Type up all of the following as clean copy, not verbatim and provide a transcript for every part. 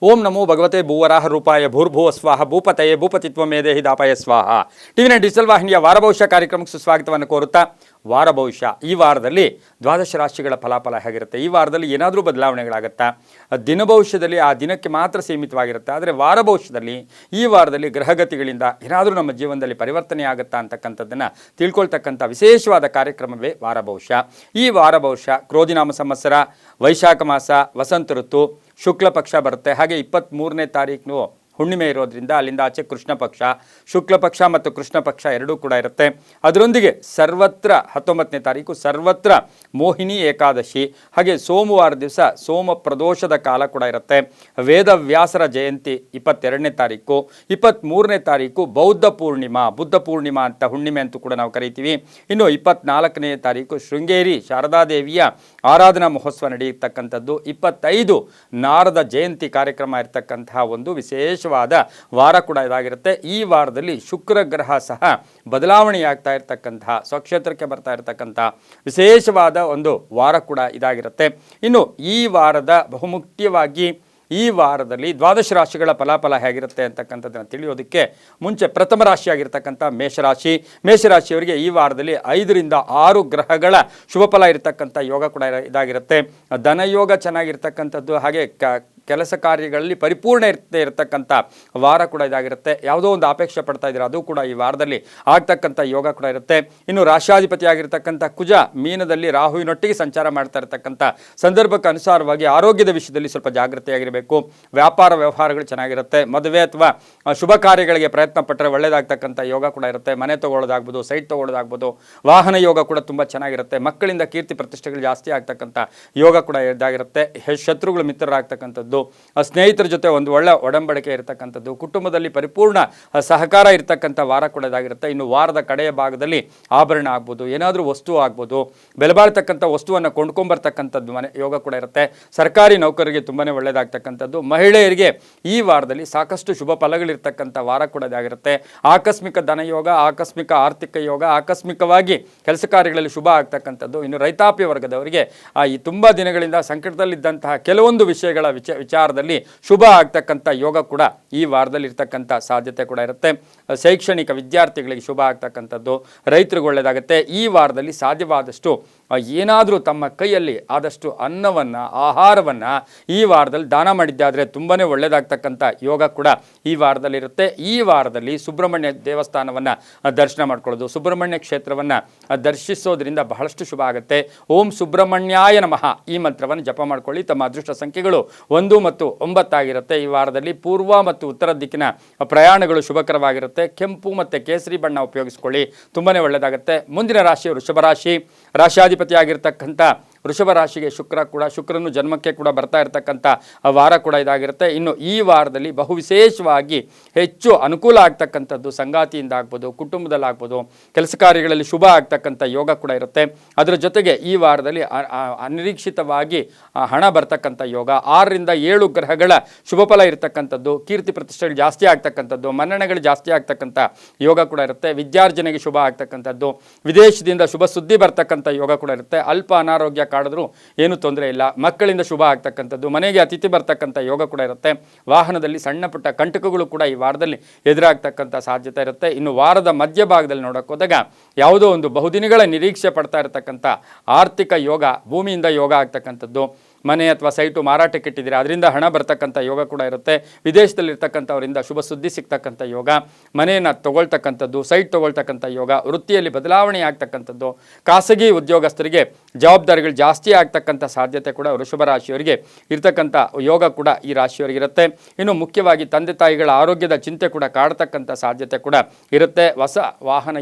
ಓಂ ನಮೋ ಭಗವತೆ ಭೂವರಾಹ ರೂಪಾಯ ಭೂರ್ಭುವ ಸ್ವಾಹ ಭೂಪತಯೇ ಭೂಪತಿತ್ವ ಮೇದೇಹಿ ದಾಪಯ ಸ್ವಾಹ. ಟಿವಿ9 ಡಿಜಿಟಲ್ ವಾಹಿನಿಯ ವಾರಭವಿಷ್ಯ ಕಾರ್ಯಕ್ರಮಕ್ಕೆ ಸುಸ್ವಾಗತವನ್ನು ಕೋರುತ್ತಾ, ವಾರಭವಿಷ್ಯ ಈ ವಾರದಲ್ಲಿ ದ್ವಾದಶ ರಾಶಿಗಳ ಫಲಾಫಲ ಹೇಗಿರುತ್ತೆ, ಈ ವಾರದಲ್ಲಿ ಏನಾದರೂ ಬದಲಾವಣೆಗಳಾಗುತ್ತಾ, ದಿನ ಭವಿಷ್ಯದಲ್ಲಿ ಆ ದಿನಕ್ಕೆ ಮಾತ್ರ ಸೀಮಿತವಾಗಿರುತ್ತೆ. ಆದರೆ ವಾರಭವಿಷ್ಯದಲ್ಲಿ ಈ ವಾರದಲ್ಲಿ ಗ್ರಹಗತಿಗಳಿಂದ ಏನಾದರೂ ನಮ್ಮ ಜೀವನದಲ್ಲಿ ಪರಿವರ್ತನೆ ಆಗುತ್ತಾ ಅಂತಕ್ಕಂಥದ್ದನ್ನು ತಿಳ್ಕೊಳ್ತಕ್ಕಂಥ ವಿಶೇಷವಾದ ಕಾರ್ಯಕ್ರಮವೇ ವಾರಭವಿಷ್ಯ. ಈ ವಾರಭವಿಷ್ಯ ಕ್ರೋಧಿನಾಮ ಸಂವತ್ಸರ, ವೈಶಾಖ ಮಾಸ, ವಸಂತ ಋತು, ಶುಕ್ಲ ಪಕ್ಷ ಬರುತ್ತೆ. ಹಾಗೆ 23ನೇ ತಾರೀಕು ಹುಣ್ಣಿಮೆ ಇರೋದ್ರಿಂದ ಅಲ್ಲಿಂದ ಆಚೆ ಕೃಷ್ಣ ಪಕ್ಷ, ಶುಕ್ಲ ಪಕ್ಷ ಮತ್ತು ಕೃಷ್ಣ ಪಕ್ಷ ಎರಡೂ ಕೂಡ ಇರುತ್ತೆ. ಅದರೊಂದಿಗೆ ಸರ್ವತ್ರ 19ನೇ ತಾರೀಕು ಸರ್ವತ್ರ ಮೋಹಿನಿ ಏಕಾದಶಿ, ಹಾಗೆ ಸೋಮವಾರ ದಿವಸ ಸೋಮ ಪ್ರದೋಷದ ಕಾಲ ಕೂಡ ಇರುತ್ತೆ. ವೇದವ್ಯಾಸರ ಜಯಂತಿ 22ನೇ ತಾರೀಕು, 23ನೇ ತಾರೀಕು ಬೌದ್ಧ ಪೂರ್ಣಿಮಾ, ಬುದ್ಧ ಪೂರ್ಣಿಮಾ ಅಂತ ಹುಣ್ಣಿಮೆ ಅಂತೂ ಕೂಡ ನಾವು ಕರಿತೀವಿ. ಇನ್ನು 24ನೇ ತಾರೀಕು ಶೃಂಗೇರಿ ಶಾರದಾದೇವಿಯ ಆರಾಧನಾ ಮಹೋತ್ಸವ ನಡೆಯತಕ್ಕಂಥದ್ದು. 25 ನಾರದ ಜಯಂತಿ ಕಾರ್ಯಕ್ರಮ ಇರತಕ್ಕಂತಹ ಒಂದು ವಿಶೇಷ ವಾರ ಕೂಡ ಇದಾಗಿರುತ್ತೆ. ಈ ವಾರದಲ್ಲಿ ಶುಕ್ರ ಗ್ರಹ ಸಹ ಬದಲಾವಣೆಯಾಗ್ತಾ ಇರತಕ್ಕಂತಹ, ಸ್ವಕ್ಷೇತ್ರಕ್ಕೆ ಬರ್ತಾ ಇರತಕ್ಕಂತಹ ವಿಶೇಷವಾದ ಒಂದು ವಾರ ಕೂಡ ಇದಾಗಿರುತ್ತೆ. ಇನ್ನು ಈ ವಾರದ ಬಹುಮುಖ್ಯವಾಗಿ ಈ ವಾರದಲ್ಲಿ ದ್ವಾದಶ ರಾಶಿಗಳ ಫಲಾಫಲ ಹೇಗಿರುತ್ತೆ ಅಂತಕ್ಕಂಥದ್ದನ್ನು ತಿಳಿಯೋದಕ್ಕೆ ಮುಂಚೆ ಪ್ರಥಮ ರಾಶಿಯಾಗಿರ್ತಕ್ಕಂಥ ಮೇಷರಾಶಿಯವರಿಗೆ ಈ ವಾರದಲ್ಲಿ 5ರಿಂದ 6 ಗ್ರಹಗಳ ಶುಭಫಲ ಇರತಕ್ಕಂಥ ಯೋಗ ಕೂಡ ಇದಾಗಿರುತ್ತೆ. ಧನಯೋಗ ಚೆನ್ನಾಗಿರ್ತಕ್ಕಂಥದ್ದು, ಹಾಗೆ ಕೆಲಸ ಕಾರ್ಯಗಳಲ್ಲಿ ಪರಿಪೂರ್ಣ ಇರತಕ್ಕಂಥ ವಾರ ಕೂಡ ಇದಾಗಿರುತ್ತೆ. ಯಾವುದೋ ಒಂದು ಅಪೇಕ್ಷೆ ಪಡ್ತಾ ಇದ್ದೀರಾ, ಅದು ಕೂಡ ಈ ವಾರದಲ್ಲಿ ಆಗ್ತಕ್ಕಂಥ ಯೋಗ ಕೂಡ ಇರುತ್ತೆ. ಇನ್ನು ರಾಶಾಧಿಪತಿ ಆಗಿರ್ತಕ್ಕಂಥ ಕುಜ ಮೀನದಲ್ಲಿ ರಾಹುವಿನೊಟ್ಟಿಗೆ ಸಂಚಾರ ಮಾಡ್ತಾ ಇರತಕ್ಕಂಥ ಸಂದರ್ಭಕ್ಕೆ ಅನುಸಾರವಾಗಿ ಆರೋಗ್ಯದ ವಿಷಯದಲ್ಲಿ ಸ್ವಲ್ಪ ಜಾಗೃತಿಯಾಗಿರಬೇಕು. ವ್ಯಾಪಾರ ವ್ಯವಹಾರಗಳು ಚೆನ್ನಾಗಿರುತ್ತೆ. ಮದುವೆ ಅಥವಾ ಶುಭ ಕಾರ್ಯಗಳಿಗೆ ಪ್ರಯತ್ನ ಪಟ್ಟರೆ ಒಳ್ಳೆಯದಾಗ್ತಕ್ಕಂಥ ಯೋಗ ಕೂಡ ಇರುತ್ತೆ. ಮನೆ ತೊಗೊಳ್ಳೋದಾಗ್ಬೋದು, ಸೈಟ್ ತೊಗೊಳ್ಳೋದಾಗ್ಬೋದು, ವಾಹನ ಯೋಗ ಕೂಡ ತುಂಬ ಚೆನ್ನಾಗಿರುತ್ತೆ. ಮಕ್ಕಳಿಂದ ಕೀರ್ತಿ ಪ್ರತಿಷ್ಠೆಗಳು ಜಾಸ್ತಿ ಆಗ್ತಕ್ಕಂಥ ಯೋಗ ಕೂಡ ಇದಾಗಿರುತ್ತೆ. ಶತ್ರುಗಳು ಮಿತ್ರರಾಗ್ತಕ್ಕಂಥದ್ದು, ಸ್ನೇಹಿತರ ಜೊತೆ ಒಂದು ಒಳ್ಳೆ ಒಡಂಬಡಿಕೆ ಇರತಕ್ಕಂಥದ್ದು, ಕುಟುಂಬದಲ್ಲಿ ಪರಿಪೂರ್ಣ ಸಹಕಾರ ಇರತಕ್ಕಂಥ ವಾರ ಕೂಡ ಇದಾಗಿರುತ್ತೆ. ಇನ್ನು ವಾರದ ಕಡೆಯ ಭಾಗದಲ್ಲಿ ಆಭರಣ ಆಗ್ಬೋದು, ಏನಾದರೂ ವಸ್ತು ಆಗ್ಬೋದು, ಬೆಲೆಬಾಳ್ತಕ್ಕಂಥ ವಸ್ತುವನ್ನು ಕೊಂಡ್ಕೊಂಬರ್ತಕ್ಕಂಥದ್ದು ಮನೆ ಯೋಗ ಕೂಡ ಇರುತ್ತೆ. ಸರ್ಕಾರಿ ನೌಕರರಿಗೆ ತುಂಬಾ ಒಳ್ಳೆಯದಾಗ್ತಕ್ಕಂಥದ್ದು. ಮಹಿಳೆಯರಿಗೆ ಈ ವಾರದಲ್ಲಿ ಸಾಕಷ್ಟು ಶುಭ ಫಲಗಳಿರ್ತಕ್ಕಂಥ ವಾರ ಕೂಡ ಇದಾಗಿರುತ್ತೆ. ಆಕಸ್ಮಿಕ ಧನಯೋಗ, ಆಕಸ್ಮಿಕ ಆರ್ಥಿಕ ಯೋಗ, ಆಕಸ್ಮಿಕವಾಗಿ ಕೆಲಸ ಕಾರ್ಯಗಳಲ್ಲಿ ಶುಭ ಆಗ್ತಕ್ಕಂಥದ್ದು. ಇನ್ನು ರೈತಾಪಿ ವರ್ಗದವರಿಗೆ ಈ ತುಂಬ ದಿನಗಳಿಂದ ಸಂಕಟದಲ್ಲಿದ್ದಂತಹ ಕೆಲವೊಂದು ವಿಷಯಗಳ ವಿಚಾರದಲ್ಲಿ ಶುಭ ಆಗ್ತಕ್ಕಂಥ ಯೋಗ ಕೂಡ ಈ ವಾರದಲ್ಲಿ ಇರ್ತಕ್ಕಂಥ ಸಾಧ್ಯತೆ ಕೂಡ ಇರುತ್ತೆ. ಶೈಕ್ಷಣಿಕ ವಿದ್ಯಾರ್ಥಿಗಳಿಗೆ ಶುಭ ಆಗ್ತಕ್ಕಂಥದ್ದು, ರೈತರಿಗೆ ಒಳ್ಳೆಯದಾಗುತ್ತೆ. ಈ ವಾರದಲ್ಲಿ ಸಾಧ್ಯವಾದಷ್ಟು ಏನಾದರೂ ತಮ್ಮ ಕೈಯಲ್ಲಿ ಆದಷ್ಟು ಅನ್ನವನ್ನು, ಆಹಾರವನ್ನು ಈ ವಾರದಲ್ಲಿ ದಾನ ಮಾಡಿದ್ದಾದರೆ ತುಂಬಾ ಒಳ್ಳೆಯದಾಗ್ತಕ್ಕಂಥ ಯೋಗ ಕೂಡ ಈ ವಾರದಲ್ಲಿರುತ್ತೆ. ಈ ವಾರದಲ್ಲಿ ಸುಬ್ರಹ್ಮಣ್ಯ ದೇವಸ್ಥಾನವನ್ನು ದರ್ಶನ ಮಾಡ್ಕೊಳ್ಳೋದು, ಸುಬ್ರಹ್ಮಣ್ಯ ಕ್ಷೇತ್ರವನ್ನು ದರ್ಶಿಸೋದ್ರಿಂದ ಬಹಳಷ್ಟು ಶುಭ ಆಗುತ್ತೆ. ಓಂ ಸುಬ್ರಹ್ಮಣ್ಯಾಯ ನಮಃ ಈ ಮಂತ್ರವನ್ನು ಜಪ ಮಾಡ್ಕೊಳ್ಳಿ. ತಮ್ಮ ಅದೃಷ್ಟ ಸಂಖ್ಯೆಗಳು 1 ಮತ್ತು 9 ಆಗಿರುತ್ತೆ. ಈ ವಾರದಲ್ಲಿ ಪೂರ್ವ ಮತ್ತು ಉತ್ತರ ದಿಕ್ಕಿನ ಪ್ರಯಾಣಗಳು ಶುಭಕರವಾಗಿರುತ್ತೆ. ಕೆಂಪು ಮತ್ತು ಕೇಸರಿ ಬಣ್ಣ ಉಪಯೋಗಿಸ್ಕೊಳ್ಳಿ, ತುಂಬಾ ಒಳ್ಳೆಯದಾಗುತ್ತೆ. ಮುಂದಿನ ರಾಶಿ ವೃಷಭ ರಾಶಿ. ರಾಶಿಯಾಧಿಪತಿ ಆಗಿರ್ತಕ್ಕಂಥ ವೃಷಭ ರಾಶಿಗೆ ಶುಕ್ರನು ಜನ್ಮಕ್ಕೆ ಕೂಡ ಬರ್ತಾ ಇರತಕ್ಕಂಥ ವಾರ ಕೂಡ ಇದಾಗಿರುತ್ತೆ. ಇನ್ನು ಈ ವಾರದಲ್ಲಿ ಬಹು ವಿಶೇಷವಾಗಿ ಹೆಚ್ಚು ಅನುಕೂಲ ಆಗ್ತಕ್ಕಂಥದ್ದು ಸಂಗಾತಿಯಿಂದ ಆಗ್ಬೋದು, ಕುಟುಂಬದಲ್ಲಾಗ್ಬೋದು, ಕೆಲಸ ಕಾರ್ಯಗಳಲ್ಲಿ ಶುಭ ಆಗ್ತಕ್ಕಂಥ ಯೋಗ ಕೂಡ ಇರುತ್ತೆ. ಅದರ ಜೊತೆಗೆ ಈ ವಾರದಲ್ಲಿ ಅನಿರೀಕ್ಷಿತವಾಗಿ ಹಣ ಬರ್ತಕ್ಕಂಥ ಯೋಗ, 6ರಿಂದ 7 ಗ್ರಹಗಳ ಶುಭಫಲ ಇರತಕ್ಕಂಥದ್ದು, ಕೀರ್ತಿ ಪ್ರತಿಷ್ಠೆಗಳು ಜಾಸ್ತಿ ಆಗ್ತಕ್ಕಂಥದ್ದು, ಮನ್ನಣೆಗಳು ಜಾಸ್ತಿ ಆಗ್ತಕ್ಕಂಥ ಯೋಗ ಕೂಡ ಇರುತ್ತೆ. ವಿದ್ಯಾರ್ಜನೆಗೆ ಶುಭ ಆಗ್ತಕ್ಕಂಥದ್ದು, ವಿದೇಶದಿಂದ ಶುಭ ಸುದ್ದಿ ಬರ್ತಕ್ಕಂಥ ಯೋಗ ಕೂಡ ಇರುತ್ತೆ. ಅಲ್ಪ ಅನಾರೋಗ್ಯ ಕಾಡಿದ್ರೂ ಏನೂ ತೊಂದರೆ ಇಲ್ಲ. ಮಕ್ಕಳಿಂದ ಶುಭ ಆಗ್ತಕ್ಕಂಥದ್ದು, ಮನೆಗೆ ಅತಿಥಿ ಬರ್ತಕ್ಕಂಥ ಯೋಗ ಕೂಡ ಇರುತ್ತೆ. ವಾಹನದಲ್ಲಿ ಸಣ್ಣ ಪುಟ್ಟ ಕಂಟಕಗಳು ಕೂಡ ಈ ವಾರದಲ್ಲಿ ಎದುರಾಗ್ತಕ್ಕಂಥ ಸಾಧ್ಯತೆ ಇರುತ್ತೆ. ಇನ್ನು ವಾರದ ಮಧ್ಯಭಾಗದಲ್ಲಿ ನೋಡೋಕೆ ಹೋದಾಗ ಯಾವುದೋ ಒಂದು ಬಹುದಿನಗಳ ನಿರೀಕ್ಷೆ ಪಡ್ತಾ ಇರತಕ್ಕಂಥ ಆರ್ಥಿಕ ಯೋಗ, ಭೂಮಿಯಿಂದ ಯೋಗ ಆಗ್ತಕ್ಕಂಥದ್ದು, ಮನೆ ಅಥವಾ ಸೈಟು ಮಾರಾಟಕ್ಕೆ ಇಟ್ಟಿದ್ದೀರಿ ಅದರಿಂದ ಹಣ ಬರ್ತಕ್ಕಂಥ ಯೋಗ ಕೂಡ ಇರುತ್ತೆ. ವಿದೇಶದಲ್ಲಿರ್ತಕ್ಕಂಥವರಿಂದ ಶುಭ ಸುದ್ದಿ ಸಿಗ್ತಕ್ಕಂಥ ಯೋಗ, ಮನೆಯನ್ನು ತೊಗೊಳ್ತಕ್ಕಂಥದ್ದು, ಸೈಟ್ ತೊಗೊಳ್ತಕ್ಕಂಥ ಯೋಗ, ವೃತ್ತಿಯಲ್ಲಿ ಬದಲಾವಣೆ ಆಗ್ತಕ್ಕಂಥದ್ದು, ಖಾಸಗಿ ಉದ್ಯೋಗಸ್ಥರಿಗೆ ಜವಾಬ್ದಾರಿಗಳು ಜಾಸ್ತಿ ಆಗ್ತಕ್ಕಂಥ ಸಾಧ್ಯತೆ ಕೂಡ ವೃಷಭ ರಾಶಿಯವರಿಗೆ ಇರ್ತಕ್ಕಂಥ ಯೋಗ ಕೂಡ ಈ ರಾಶಿಯವರಿಗೆ ಇರುತ್ತೆ. ಇನ್ನು ಮುಖ್ಯವಾಗಿ ತಂದೆ ತಾಯಿಗಳ ಆರೋಗ್ಯದ ಚಿಂತೆ ಕೂಡ ಕಾಡ್ತಕ್ಕಂಥ ಸಾಧ್ಯತೆ ಕೂಡ ಇರುತ್ತೆ. ಹೊಸ ವಾಹನ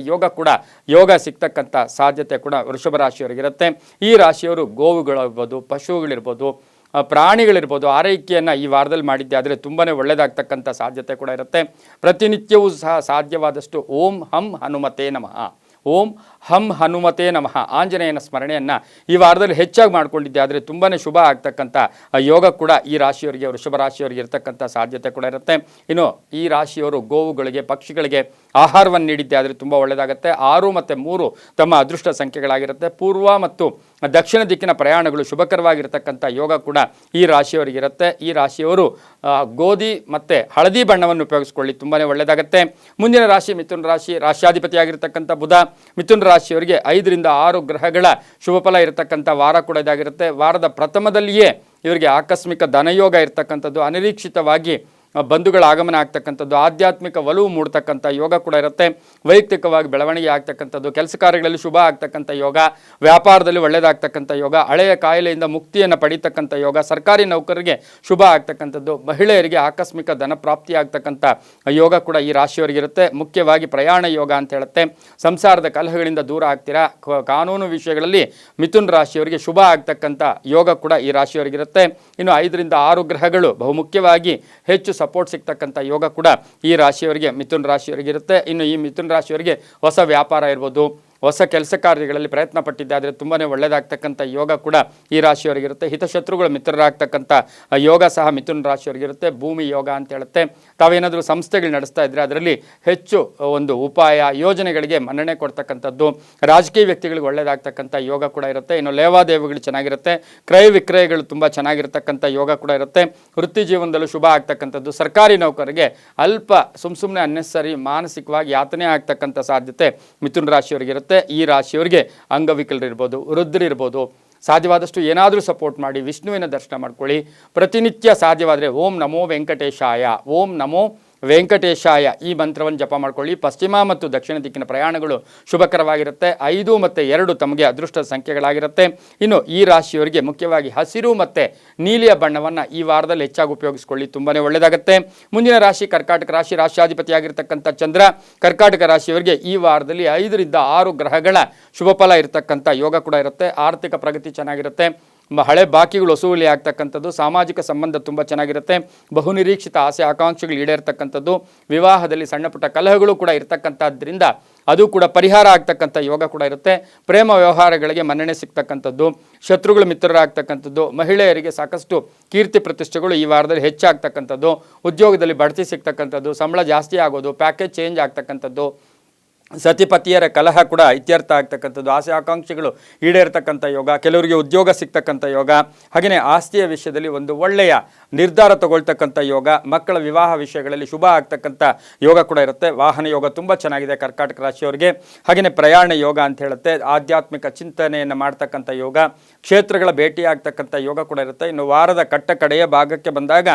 ಯೋಗ ಸಿಗ್ತಕ್ಕಂಥ ಸಾಧ್ಯತೆ ಕೂಡ ವೃಷಭ ರಾಶಿಯವರಿಗಿರುತ್ತೆ. ಈ ರಾಶಿಯವರು ಗೋವುಗಳಿರ್ಬೋದು, ಪಶುಗಳಿರ್ಬೋದು, ಪ್ರಾಣಿಗಳಿರ್ಬೋದು, ಆರೈಕೆಯನ್ನು ಈ ವಾರದಲ್ಲಿ ಮಾಡಿದ್ದೆ ಆದರೆ ತುಂಬಾ ಒಳ್ಳೆಯದಾಗ್ತಕ್ಕಂಥ ಸಾಧ್ಯತೆ ಕೂಡ ಇರುತ್ತೆ. ಪ್ರತಿನಿತ್ಯವೂ ಸಹ ಸಾಧ್ಯವಾದಷ್ಟು ಓಂ ಹಂ ಹನುಮತೆ ನಮಃ, ಓಂ ಹಂ ಹನುಮತೆ ನಮಃ ಆಂಜನೇಯನ ಸ್ಮರಣೆಯನ್ನು ಈ ವಾರದಲ್ಲಿ ಹೆಚ್ಚಾಗಿ ಮಾಡ್ಕೊಂಡಿದ್ದೆ ಆದರೆ ತುಂಬಾ ಶುಭ ಆಗ್ತಕ್ಕಂಥ ಯೋಗ ಕೂಡ ಈ ರಾಶಿಯವರಿಗೆ ವೃಷಭ ರಾಶಿಯವರಿಗೆ ಇರತಕ್ಕಂಥ ಸಾಧ್ಯತೆ ಕೂಡ ಇರುತ್ತೆ. ಇನ್ನು ಈ ರಾಶಿಯವರು ಗೋವುಗಳಿಗೆ ಪಕ್ಷಿಗಳಿಗೆ ಆಹಾರವನ್ನು ನೀಡಿದ್ದೆ ಆದರೆ ತುಂಬ ಒಳ್ಳೆಯದಾಗುತ್ತೆ. 6 ಮತ್ತು 3 ತಮ್ಮ ಅದೃಷ್ಟ ಸಂಖ್ಯೆಗಳಾಗಿರುತ್ತೆ. ಪೂರ್ವ ಮತ್ತು ದಕ್ಷಿಣ ದಿಕ್ಕಿನ ಪ್ರಯಾಣಗಳು ಶುಭಕರವಾಗಿರ್ತಕ್ಕಂಥ ಯೋಗ ಕೂಡ ಈ ರಾಶಿಯವರಿಗಿರುತ್ತೆ. ಈ ರಾಶಿಯವರು ಗೋಧಿ ಮತ್ತು ಹಳದಿ ಬಣ್ಣವನ್ನು ಉಪಯೋಗಿಸ್ಕೊಳ್ಳಿ, ತುಂಬಾ ಒಳ್ಳೆಯದಾಗುತ್ತೆ. ಮುಂದಿನ ರಾಶಿ ಮಿಥುನ ರಾಶಿ. ರಾಶಿಯಾಧಿಪತಿಯಾಗಿರ್ತಕ್ಕಂಥ ಬುಧ. ಮಿಥುನ ರಾಶಿಯವರಿಗೆ 5 ರಿಂದ 6 ಗ್ರಹಗಳ ಶುಭಫಲ ಇರತಕ್ಕಂಥ ವಾರ ಕೂಡ ಇದಾಗಿರುತ್ತೆ. ವಾರದ ಪ್ರಥಮದಲ್ಲಿಯೇ ಇವರಿಗೆ ಆಕಸ್ಮಿಕ ಧನಯೋಗ ಇರತಕ್ಕಂಥದ್ದು, ಅನಿರೀಕ್ಷಿತವಾಗಿ ಬಂಧುಗಳ ಆಗಮನ ಆಗ್ತಕ್ಕಂಥದ್ದು, ಆಧ್ಯಾತ್ಮಿಕ ಒಲವು ಮೂಡ್ತಕ್ಕಂಥ ಯೋಗ ಕೂಡ ಇರುತ್ತೆ. ವೈಯಕ್ತಿಕವಾಗಿ ಬೆಳವಣಿಗೆ ಆಗ್ತಕ್ಕಂಥದ್ದು, ಕೆಲಸ ಕಾರ್ಯಗಳಲ್ಲಿ ಶುಭ ಆಗ್ತಕ್ಕಂಥ ಯೋಗ, ವ್ಯಾಪಾರದಲ್ಲಿ ಒಳ್ಳೆಯದಾಗ್ತಕ್ಕಂಥ ಯೋಗ, ಹಳೆಯ ಕಾಯಿಲೆಯಿಂದ ಮುಕ್ತಿಯನ್ನು ಪಡೀತಕ್ಕಂಥ ಯೋಗ, ಸರ್ಕಾರಿ ನೌಕರರಿಗೆ ಶುಭ ಆಗ್ತಕ್ಕಂಥದ್ದು, ಮಹಿಳೆಯರಿಗೆ ಆಕಸ್ಮಿಕ ಧನ ಪ್ರಾಪ್ತಿ ಆಗ್ತಕ್ಕಂಥ ಯೋಗ ಕೂಡ ಈ ರಾಶಿಯವರಿಗಿರುತ್ತೆ. ಮುಖ್ಯವಾಗಿ ಪ್ರಯಾಣ ಯೋಗ ಅಂತ ಹೇಳುತ್ತೆ. ಸಂಸಾರದ ಕಲಹಗಳಿಂದ ದೂರ ಆಗ್ತೀರಾ. ಕಾನೂನು ವಿಷಯಗಳಲ್ಲಿ ಮಿಥುನ ರಾಶಿಯವರಿಗೆ ಶುಭ ಆಗ್ತಕ್ಕಂಥ ಯೋಗ ಕೂಡ ಈ ರಾಶಿಯವರಿಗಿರುತ್ತೆ. ಇನ್ನು 5 ರಿಂದ 6 ಗ್ರಹಗಳು ಬಹುಮುಖ್ಯವಾಗಿ ಹೆಚ್ಚು ಸಪೋರ್ಟ್ ಸಿಗ್ತಕ್ಕಂಥ ಯೋಗ ಕೂಡ ಈ ರಾಶಿಯವರಿಗೆ ಮಿಥುನ ರಾಶಿಯವರಿಗಿರುತ್ತೆ. ಇನ್ನು ಈ ಮಿಥುನ ರಾಶಿಯವರಿಗೆ ಹೊಸ ವ್ಯಾಪಾರ ಇರ್ಬೋದು, ಹೊಸ ಕೆಲಸ ಕಾರ್ಯಗಳಲ್ಲಿ ಪ್ರಯತ್ನ ಪಟ್ಟಿದ್ದಾದರೆ ತುಂಬಾ ಒಳ್ಳೆಯದಾಗ್ತಕ್ಕಂಥ ಯೋಗ ಕೂಡ ಈ ರಾಶಿಯವರಿಗಿರುತ್ತೆ. ಹಿತಶತ್ರುಗಳು ಮಿತ್ರರಾಗ್ತಕ್ಕಂಥ ಯೋಗ ಸಹ ಮಿಥುನ ರಾಶಿಯವರಿಗಿರುತ್ತೆ. ಭೂಮಿ ಯೋಗ ಅಂತ ಹೇಳುತ್ತೆ. ತಾವೇನಾದರೂ ಸಂಸ್ಥೆಗಳು ನಡೆಸ್ತಾ ಇದ್ದರೆ ಅದರಲ್ಲಿ ಹೆಚ್ಚು ಒಂದು ಉಪಾಯ ಯೋಜನೆಗಳಿಗೆ ಮನ್ನಣೆ ಕೊಡ್ತಕ್ಕಂಥದ್ದು, ರಾಜಕೀಯ ವ್ಯಕ್ತಿಗಳಿಗೆ ಒಳ್ಳೆಯದಾಗ್ತಕ್ಕಂಥ ಯೋಗ ಕೂಡ ಇರುತ್ತೆ. ಇನ್ನು ಲೇವಾದೇವಿಗಳು ಚೆನ್ನಾಗಿರುತ್ತೆ. ಕ್ರಯ ವಿಕ್ರಯಗಳು ತುಂಬ ಚೆನ್ನಾಗಿರ್ತಕ್ಕಂಥ ಯೋಗ ಕೂಡ ಇರುತ್ತೆ. ವೃತ್ತಿ ಜೀವನದಲ್ಲೂ ಶುಭ ಆಗ್ತಕ್ಕಂಥದ್ದು. ಸರ್ಕಾರಿ ನೌಕರಿಗೆ ಅಲ್ಪ ಸುಮ್ಮನೆ ಅನ್ನೆಸರಿ ಮಾನಸಿಕವಾಗಿ ಯಾತನೆ ಆಗ್ತಕ್ಕಂಥ ಸಾಧ್ಯತೆ ಮಿಥುನ ರಾಶಿಯವರಿಗಿರುತ್ತೆ. ಈ ರಾಶಿಯವರಿಗೆ ಅಂಗವಿಕಲರಿರ್ಬೋದು, ವೃದ್ಧರಿರ್ಬೋದು, ಸಾಧ್ಯವಾದಷ್ಟು ಏನಾದರೂ ಸಪೋರ್ಟ್ ಮಾಡಿ ವಿಷ್ಣುವಿನ ದರ್ಶನ ಮಾಡ್ಕೊಳ್ಳಿ. ಪ್ರತಿನಿತ್ಯ ಸಾಧ್ಯವಾದರೆ ಓಂ ನಮೋ ವೆಂಕಟೇಶಾಯ, ಓಂ ನಮೋ ವೆಂಕಟೇಶಾಯ ಈ ಮಂತ್ರವನ್ನು ಜಪ ಮಾಡ್ಕೊಳ್ಳಿ. ಪಶ್ಚಿಮ ಮತ್ತು ದಕ್ಷಿಣ ದಿಕ್ಕಿನ ಪ್ರಯಾಣಗಳು ಶುಭಕರವಾಗಿರುತ್ತೆ. 5 ಮತ್ತು 2 ತಮಗೆ ಅದೃಷ್ಟ ಸಂಖ್ಯೆಗಳಾಗಿರುತ್ತೆ. ಇನ್ನು ಈ ರಾಶಿಯವರಿಗೆ ಮುಖ್ಯವಾಗಿ ಹಸಿರು ಮತ್ತು ನೀಲಿಯ ಬಣ್ಣವನ್ನು ಈ ವಾರದಲ್ಲಿ ಹೆಚ್ಚಾಗಿ ಉಪಯೋಗಿಸ್ಕೊಳ್ಳಿ, ತುಂಬಾ ಒಳ್ಳೆಯದಾಗುತ್ತೆ. ಮುಂದಿನ ರಾಶಿ ಕರ್ಕಾಟಕ ರಾಶಿ. ರಾಶಿಯಾಧಿಪತಿಯಾಗಿರ್ತಕ್ಕಂಥ ಚಂದ್ರ. ಕರ್ಕಾಟಕ ರಾಶಿಯವರಿಗೆ ಈ ವಾರದಲ್ಲಿ 5 ರಿಂದ 6 ಗ್ರಹಗಳ ಶುಭಫಲ ಇರತಕ್ಕಂಥ ಯೋಗ ಕೂಡ ಇರುತ್ತೆ. ಆರ್ಥಿಕ ಪ್ರಗತಿ ಚೆನ್ನಾಗಿರುತ್ತೆ. ಹಳೆ ಬಾಕಿಗಳು ವಸೂಲಿ ಆಗ್ತಕ್ಕಂಥದ್ದು, ಸಾಮಾಜಿಕ ಸಂಬಂಧ ತುಂಬ ಚೆನ್ನಾಗಿರುತ್ತೆ. ಬಹುನಿರೀಕ್ಷಿತ ಆಸೆ ಆಕಾಂಕ್ಷೆಗಳು ಈಡೇರ್ತಕ್ಕಂಥದ್ದು, ವಿವಾಹದಲ್ಲಿ ಸಣ್ಣ ಪುಟ್ಟ ಕಲಹಗಳು ಕೂಡ ಇರ್ತಕ್ಕಂಥದ್ರಿಂದ ಅದು ಕೂಡ ಪರಿಹಾರ ಆಗ್ತಕ್ಕಂಥ ಯೋಗ ಕೂಡ ಇರುತ್ತೆ. ಪ್ರೇಮ ವ್ಯವಹಾರಗಳಿಗೆ ಮನ್ನಣೆ ಸಿಗ್ತಕ್ಕಂಥದ್ದು, ಶತ್ರುಗಳು ಮಿತ್ರರಾಗ್ತಕ್ಕಂಥದ್ದು, ಮಹಿಳೆಯರಿಗೆ ಸಾಕಷ್ಟು ಕೀರ್ತಿ ಪ್ರತಿಷ್ಠೆಗಳು ಈ ವಾರದಲ್ಲಿ ಹೆಚ್ಚಾಗ್ತಕ್ಕಂಥದ್ದು, ಉದ್ಯೋಗದಲ್ಲಿ ಬಡ್ತಿ ಸಿಗ್ತಕ್ಕಂಥದ್ದು, ಸಂಬಳ ಜಾಸ್ತಿ ಆಗೋದು, ಪ್ಯಾಕೇಜ್ ಚೇಂಜ್ ಆಗ್ತಕ್ಕಂಥದ್ದು, ಸತಿಪತಿಯರ ಕಲಹ ಕೂಡ ಇತ್ಯರ್ಥ ಆಗ್ತಕ್ಕಂಥದ್ದು, ಆಸೆ ಆಕಾಂಕ್ಷೆಗಳು ಈಡೇರ್ತಕ್ಕಂಥ ಯೋಗ, ಕೆಲವರಿಗೆ ಉದ್ಯೋಗ ಸಿಗ್ತಕ್ಕಂಥ ಯೋಗ, ಹಾಗೆಯೇ ಆಸ್ತಿಯ ವಿಷಯದಲ್ಲಿ ಒಂದು ಒಳ್ಳೆಯ ನಿರ್ಧಾರ ತಗೊಳ್ತಕ್ಕಂಥ ಯೋಗ, ಮಕ್ಕಳ ವಿವಾಹ ವಿಷಯಗಳಲ್ಲಿ ಶುಭ ಆಗ್ತಕ್ಕಂಥ ಯೋಗ ಕೂಡ ಇರುತ್ತೆ. ವಾಹನ ಯೋಗ ತುಂಬ ಚೆನ್ನಾಗಿದೆ ಕರ್ಕಾಟಕ ರಾಶಿಯವರಿಗೆ. ಹಾಗೆಯೇ ಪ್ರಯಾಣ ಯೋಗ ಅಂತ ಹೇಳುತ್ತೆ. ಆಧ್ಯಾತ್ಮಿಕ ಚಿಂತನೆಯನ್ನು ಮಾಡ್ತಕ್ಕಂಥ ಯೋಗ, ಕ್ಷೇತ್ರಗಳ ಭೇಟಿ ಆಗ್ತಕ್ಕಂಥ ಯೋಗ ಕೂಡ ಇರುತ್ತೆ. ಇನ್ನು ವಾರದ ಕಡೆಯ ಭಾಗಕ್ಕೆ ಬಂದಾಗ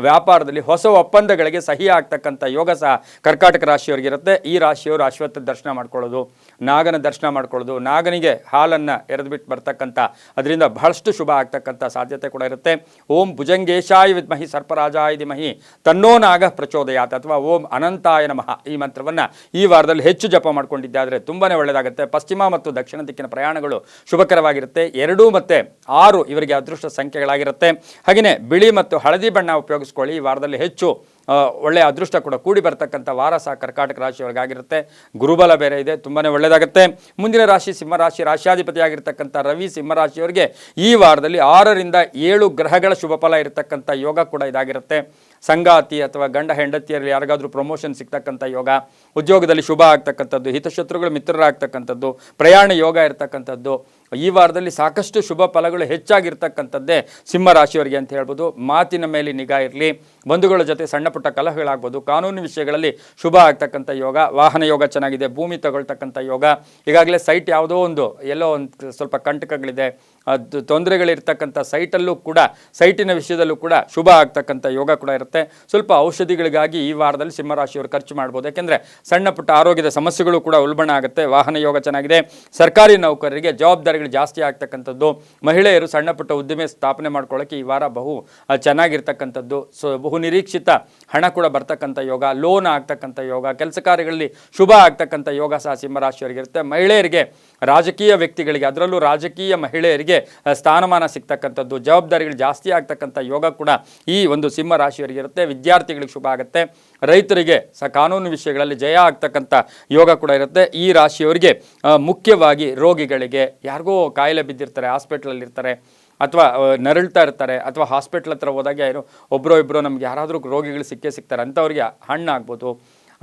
ವ್ಯಾಪಾರದಲ್ಲಿ ಹೊಸ ಒಪ್ಪಂದಗಳಿಗೆ ಸಹಿ ಆಗ್ತಕ್ಕಂಥ ಯೋಗ ಸಹ ಕರ್ಕಾಟಕ ರಾಶಿಯವರಿಗಿರುತ್ತೆ. ಈ ರಾಶಿಯವರು ಅಶ್ವತ್ಥ ದರ್ಶನ ಮಾಡ್ಕೊಳ್ಳೋದು, ನಾಗನ ದರ್ಶನ ಮಾಡ್ಕೊಳ್ಳೋದು, ನಾಗನಿಗೆ ಹಾಲನ್ನು ಎರೆದುಬಿಟ್ಟು ಬರ್ತಕ್ಕಂಥ ಅದರಿಂದ ಬಹಳಷ್ಟು ಶುಭ ಆಗ್ತಕ್ಕಂಥ ಸಾಧ್ಯತೆ ಕೂಡ ಇರುತ್ತೆ. ಓಂ ಭುಜಂಗೇಶಾಯ ವಿದ್ಮಹಿ ಸರ್ಪರಾಜಾಯ ಧಿಮಹಿ ತನ್ನೋ ನಾಗ ಪ್ರಚೋದಯಾತ್ ಅಥವಾ ಓಂ ಅನಂತಾಯ ನಮಃ ಈ ಮಂತ್ರವನ್ನು ಈ ವಾರದಲ್ಲಿ ಹೆಚ್ಚು ಜಪ ಮಾಡ್ಕೊಂಡಿದ್ದಾದರೆ ತುಂಬಾ ಒಳ್ಳೆಯದಾಗುತ್ತೆ. ಪಶ್ಚಿಮ ಮತ್ತು ದಕ್ಷಿಣ ದಿಕ್ಕಿನ ಪ್ರಯಾಣಗಳು ಶುಭಕರವಾಗಿರುತ್ತೆ. 2 ಮತ್ತು 6 ಇವರಿಗೆ ಅದೃಷ್ಟ ಸಂಖ್ಯೆಗಳಾಗಿರುತ್ತೆ. ಹಾಗೆಯೇ ಬಿಳಿ ಮತ್ತು ಹಳದಿ ಬಣ್ಣ ಉಪಯೋಗಿಸ್ಕೊಳ್ಳಿ. ಈ ವಾರದಲ್ಲಿ ಹೆಚ್ಚು ಒಳ್ಳೆಯ ಅದೃಷ್ಟ ಕೂಡ ಕೂಡಿ ಬರ್ತಕ್ಕಂಥ ವಾರ ಸಹ ಕರ್ಕಾಟಕ ರಾಶಿಯವರಿಗಾಗಿರುತ್ತೆ. ಗುರುಬಲ ಬೇರೆ ಇದೆ, ತುಂಬಾ ಒಳ್ಳೆಯದಾಗುತ್ತೆ. ಮುಂದಿನ ರಾಶಿ ಸಿಂಹರಾಶಿ. ರಾಶಿಯಾಧಿಪತಿಯಾಗಿರ್ತಕ್ಕಂಥ ರವಿ ಸಿಂಹರಾಶಿಯವರಿಗೆ ಈ ವಾರದಲ್ಲಿ 6 ರಿಂದ 7 ಗ್ರಹಗಳ ಶುಭಫಲ ಇರತಕ್ಕಂಥ ಯೋಗ ಕೂಡ ಇದಾಗಿರುತ್ತೆ. ಸಂಗಾತಿ ಅಥವಾ ಗಂಡ ಹೆಂಡತಿಯರಲ್ಲಿ ಯಾರಿಗಾದರೂ ಪ್ರಮೋಷನ್ ಸಿಗ್ತಕ್ಕಂಥ ಯೋಗ, ಉದ್ಯೋಗದಲ್ಲಿ ಶುಭ ಆಗ್ತಕ್ಕಂಥದ್ದು, ಹಿತಶತ್ರುಗಳು ಮಿತ್ರರಾಗ್ತಕ್ಕಂಥದ್ದು, ಪ್ರಯಾಣ ಯೋಗ ಇರತಕ್ಕಂಥದ್ದು, ಈ ವಾರದಲ್ಲಿ ಸಾಕಷ್ಟು ಶುಭ ಫಲಗಳು ಹೆಚ್ಚಾಗಿರ್ತಕ್ಕಂಥದ್ದೇ ಸಿಂಹರಾಶಿಯವರಿಗೆ ಅಂತ ಹೇಳ್ಬೋದು. ಮಾತಿನ ಮೇಲೆ ನಿಗಾ ಇರಲಿ. ಬಂಧುಗಳ ಜೊತೆ ಸಣ್ಣ ಪುಟ್ಟ ಕಲಹಗಳಾಗ್ಬೋದು. ಕಾನೂನು ವಿಷಯಗಳಲ್ಲಿ ಶುಭ ಆಗ್ತಕ್ಕಂಥ ಯೋಗ, ವಾಹನ ಯೋಗ ಚೆನ್ನಾಗಿದೆ. ಭೂಮಿ ತಗೊಳ್ತಕ್ಕಂಥ ಯೋಗ, ಈಗಾಗಲೇ ಸೈಟ್ ಯಾವುದೋ ಎಲ್ಲೋ ಒಂದು ಸ್ವಲ್ಪ ಕಂಟಕಗಳಿದೆ, ತೊಂದರೆಗಳಿರ್ತಕ್ಕಂಥ ಸೈಟಲ್ಲೂ ಕೂಡ ಸೈಟಿನ ವಿಷಯದಲ್ಲೂ ಕೂಡ ಶುಭ ಆಗ್ತಕ್ಕಂಥ ಯೋಗ ಕೂಡ ಇರುತ್ತೆ. ಸ್ವಲ್ಪ ಔಷಧಿಗಳಿಗಾಗಿ ಈ ವಾರದಲ್ಲಿ ಸಿಂಹರಾಶಿಯವರು ಖರ್ಚು ಮಾಡ್ಬೋದು. ಯಾಕೆಂದರೆ ಸಣ್ಣ ಪುಟ್ಟ ಆರೋಗ್ಯದ ಸಮಸ್ಯೆಗಳು ಕೂಡ ಉಲ್ಬಣ ಆಗುತ್ತೆ. ವಾಹನ ಯೋಗ ಚೆನ್ನಾಗಿದೆ. ಸರ್ಕಾರಿ ನೌಕರರಿಗೆ ಜವಾಬ್ದಾರಿಗಳು ಜಾಸ್ತಿ ಆಗ್ತಕ್ಕಂಥದ್ದು, ಮಹಿಳೆಯರು ಸಣ್ಣ ಪುಟ್ಟ ಉದ್ದಿಮೆ ಸ್ಥಾಪನೆ ಮಾಡ್ಕೊಳ್ಳೋಕ್ಕೆ ಈ ವಾರ ಬಹು ಚೆನ್ನಾಗಿರ್ತಕ್ಕಂಥದ್ದು. ಬಹು ನಿರೀಕ್ಷಿತ ಹಣ ಕೂಡ ಬರ್ತಕ್ಕಂಥ ಯೋಗ, ಲೋನ್ ಆಗ್ತಕ್ಕಂಥ ಯೋಗ, ಕೆಲಸ ಕಾರ್ಯಗಳಲ್ಲಿ ಶುಭ ಆಗ್ತಕ್ಕಂಥ ಯೋಗ ಸಹ ಸಿಂಹರಾಶಿಯವರಿಗಿರುತ್ತೆ. ಮಹಿಳೆಯರಿಗೆ, ರಾಜಕೀಯ ವ್ಯಕ್ತಿಗಳಿಗೆ, ಅದರಲ್ಲೂ ರಾಜಕೀಯ ಮಹಿಳೆಯರಿಗೆ ಸ್ಥಾನಮಾನ ಸಿಗ್ತಕ್ಕಂಥದ್ದು, ಜವಾಬ್ದಾರಿಗಳು ಜಾಸ್ತಿ ಆಗ್ತಕ್ಕಂಥ ಯೋಗ ಕೂಡ ಈ ಒಂದು ಸಿಂಹರಾಶಿಯವರಿಗಿರುತ್ತೆ. ವಿದ್ಯಾರ್ಥಿಗಳಿಗೆ ಶುಭ ಆಗುತ್ತೆ. ರೈತರಿಗೆ ಕಾನೂನು ವಿಷಯಗಳಲ್ಲಿ ಜಯ ಆಗ್ತಕ್ಕಂಥ ಯೋಗ ಕೂಡ ಇರುತ್ತೆ. ಈ ರಾಶಿಯವರಿಗೆ ಮುಖ್ಯವಾಗಿ ರೋಗಿಗಳಿಗೆ, ಯಾರಿಗೋ ಕಾಯಿಲೆ ಬಿದ್ದಿರ್ತಾರೆ, ಹಾಸ್ಪಿಟ್ಲಲ್ಲಿ ಇರ್ತಾರೆ, ಅಥವಾ ನರಳ್ತಾ ಇರ್ತಾರೆ, ಅಥವಾ ಹಾಸ್ಪಿಟ್ಲ್ ಹತ್ರ ಹೋದಾಗ ಏನೋ ಒಬ್ಬರೋ ಇಬ್ಬರೋ ನಮ್ಗೆ ಯಾರಾದರೂ ರೋಗಿಗಳು ಸಿಗ್ತಾರೆ, ಅಂಥವ್ರಿಗೆ ಹಣ್ಣು ಆಗ್ಬೋದು,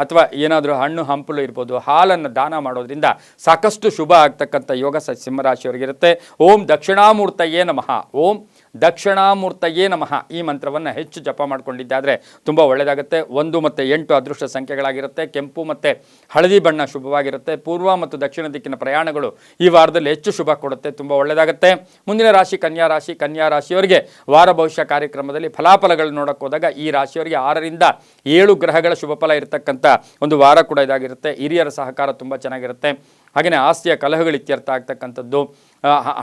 ಅಥವಾ ಏನಾದರೂ ಹಣ್ಣು ಹಂಪಲು ಇರ್ಬೋದು, ಹಾಲನ್ನು ದಾನ ಮಾಡೋದ್ರಿಂದ ಸಾಕಷ್ಟು ಶುಭ ಆಗ್ತಕ್ಕಂಥ ಯೋಗ ಸಿಂಹರಾಶಿಯವರಿಗಿರುತ್ತೆ. ಓಂ ದಕ್ಷಿಣಾಮೂರ್ತಯೇ ನಮಃ, ಓಂ ದಕ್ಷಿಣಾಮೂರ್ತಯೇ ನಮಃ ಈ ಮಂತ್ರವನ್ನು ಹೆಚ್ಚು ಜಪ ಮಾಡಿಕೊಂಡಿದ್ದಾದರೆ ತುಂಬ ಒಳ್ಳೆಯದಾಗುತ್ತೆ. 1 ಮತ್ತು 8 ಅದೃಷ್ಟ ಸಂಖ್ಯೆಗಳಾಗಿರುತ್ತೆ. ಕೆಂಪು ಮತ್ತು ಹಳದಿ ಬಣ್ಣ ಶುಭವಾಗಿರುತ್ತೆ. ಪೂರ್ವ ಮತ್ತು ದಕ್ಷಿಣ ದಿಕ್ಕಿನ ಪ್ರಯಾಣಗಳು ಈ ವಾರದಲ್ಲಿ ಹೆಚ್ಚು ಶುಭ ಕೊಡುತ್ತೆ, ತುಂಬ ಒಳ್ಳೆಯದಾಗುತ್ತೆ. ಮುಂದಿನ ರಾಶಿ ಕನ್ಯಾ ರಾಶಿ. ಕನ್ಯಾ ರಾಶಿಯವರಿಗೆ ವಾರ ಭವಿಷ್ಯ ಕಾರ್ಯಕ್ರಮದಲ್ಲಿ ಫಲಾಫಲಗಳು ನೋಡೋಕೆ ಹೋದಾಗ ಈ ರಾಶಿಯವರಿಗೆ 6ರಿಂದ 7 ಗ್ರಹಗಳ ಶುಭ ಫಲ ಇರತಕ್ಕಂಥ ಒಂದು ವಾರ ಕೂಡ ಇದಾಗಿರುತ್ತೆ. ಹಿರಿಯರ ಸಹಕಾರ ತುಂಬ ಚೆನ್ನಾಗಿರುತ್ತೆ. ಹಾಗೆಯೇ ಆಸ್ತಿಯ ಕಲಹಗಳು ಇತ್ಯರ್ಥ ಆಗ್ತಕ್ಕಂಥದ್ದು,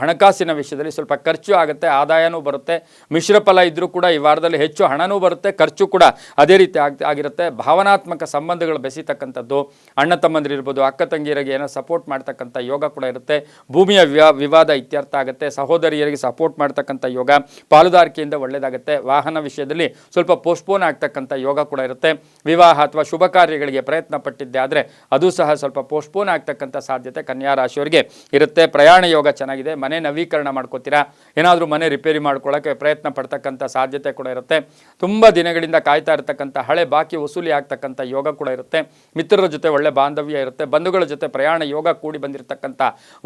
ಹಣಕಾಸಿನ ವಿಷಯದಲ್ಲಿ ಸ್ವಲ್ಪ ಖರ್ಚು ಆಗುತ್ತೆ, ಆದಾಯನೂ ಬರುತ್ತೆ. ಮಿಶ್ರ ಫಲ ಇದ್ದರೂ ಕೂಡ ಈ ವಾರದಲ್ಲಿ ಹೆಚ್ಚು ಹಣನೂ ಬರುತ್ತೆ, ಖರ್ಚು ಕೂಡ ಅದೇ ರೀತಿ ಆಗಿರುತ್ತೆ. ಭಾವನಾತ್ಮಕ ಸಂಬಂಧಗಳು ಬೆಸೀತಕ್ಕಂಥದ್ದು, ಅಣ್ಣ ತಮ್ಮಂದಿರಿರ್ಬೋದು, ಅಕ್ಕ ತಂಗಿಯರಿಗೆ ಏನೋ ಸಪೋರ್ಟ್ ಮಾಡ್ತಕ್ಕಂಥ ಯೋಗ ಕೂಡ ಇರುತ್ತೆ. ಭೂಮಿಯ ವಿವಾದ ಇತ್ಯರ್ಥ ಆಗುತ್ತೆ. ಸಹೋದರಿಯರಿಗೆ ಸಪೋರ್ಟ್ ಮಾಡ್ತಕ್ಕಂಥ ಯೋಗ, ಪಾಲುದಾರಿಕೆಯಿಂದ ಒಳ್ಳೆಯದಾಗುತ್ತೆ. ವಾಹನ ವಿಷಯದಲ್ಲಿ ಸ್ವಲ್ಪ ಪೋಸ್ಟ್ಪೋನ್ ಆಗ್ತಕ್ಕಂಥ ಯೋಗ ಕೂಡ ಇರುತ್ತೆ. ವಿವಾಹ ಅಥವಾ ಶುಭ ಕಾರ್ಯಗಳಿಗೆ ಪ್ರಯತ್ನ ಪಟ್ಟಿದ್ದೆ ಆದರೆ ಅದು ಸಹ ಸ್ವಲ್ಪ ಪೋಸ್ಟ್ಪೋನ್ ಆಗ್ತಕ್ಕಂಥ ಸಾಧ್ಯತೆ ಕನ್ಯಾ ರಾಶಿಯವರಿಗೆ ಇರುತ್ತೆ. ಪ್ರಯಾಣ ಯೋಗ ಚೆನ್ನಾಗಿದೆ. ಮನೆ ನವೀಕರಣ ಮಾಡ್ಕೋತೀರಾ, ಏನಾದರೂ ಮನೆ ರಿಪೇರಿ ಮಾಡ್ಕೊಳ್ಳೋಕ್ಕೆ ಪ್ರಯತ್ನ ಪಡ್ತಕ್ಕಂಥ ಸಾಧ್ಯತೆ ಕೂಡ ಇರುತ್ತೆ. ತುಂಬ ದಿನಗಳಿಂದ ಕಾಯ್ತಾ ಇರತಕ್ಕಂಥ ಹಳೆ ಬಾಕಿ ವಸೂಲಿ ಆಗ್ತಕ್ಕಂಥ ಯೋಗ ಕೂಡ ಇರುತ್ತೆ. ಮಿತ್ರರ ಜೊತೆ ಒಳ್ಳೆ ಬಾಂಧವ್ಯ ಇರುತ್ತೆ. ಬಂಧುಗಳ ಜೊತೆ ಪ್ರಯಾಣ ಯೋಗ ಕೂಡಿ ಬಂದಿರತಕ್ಕಂಥ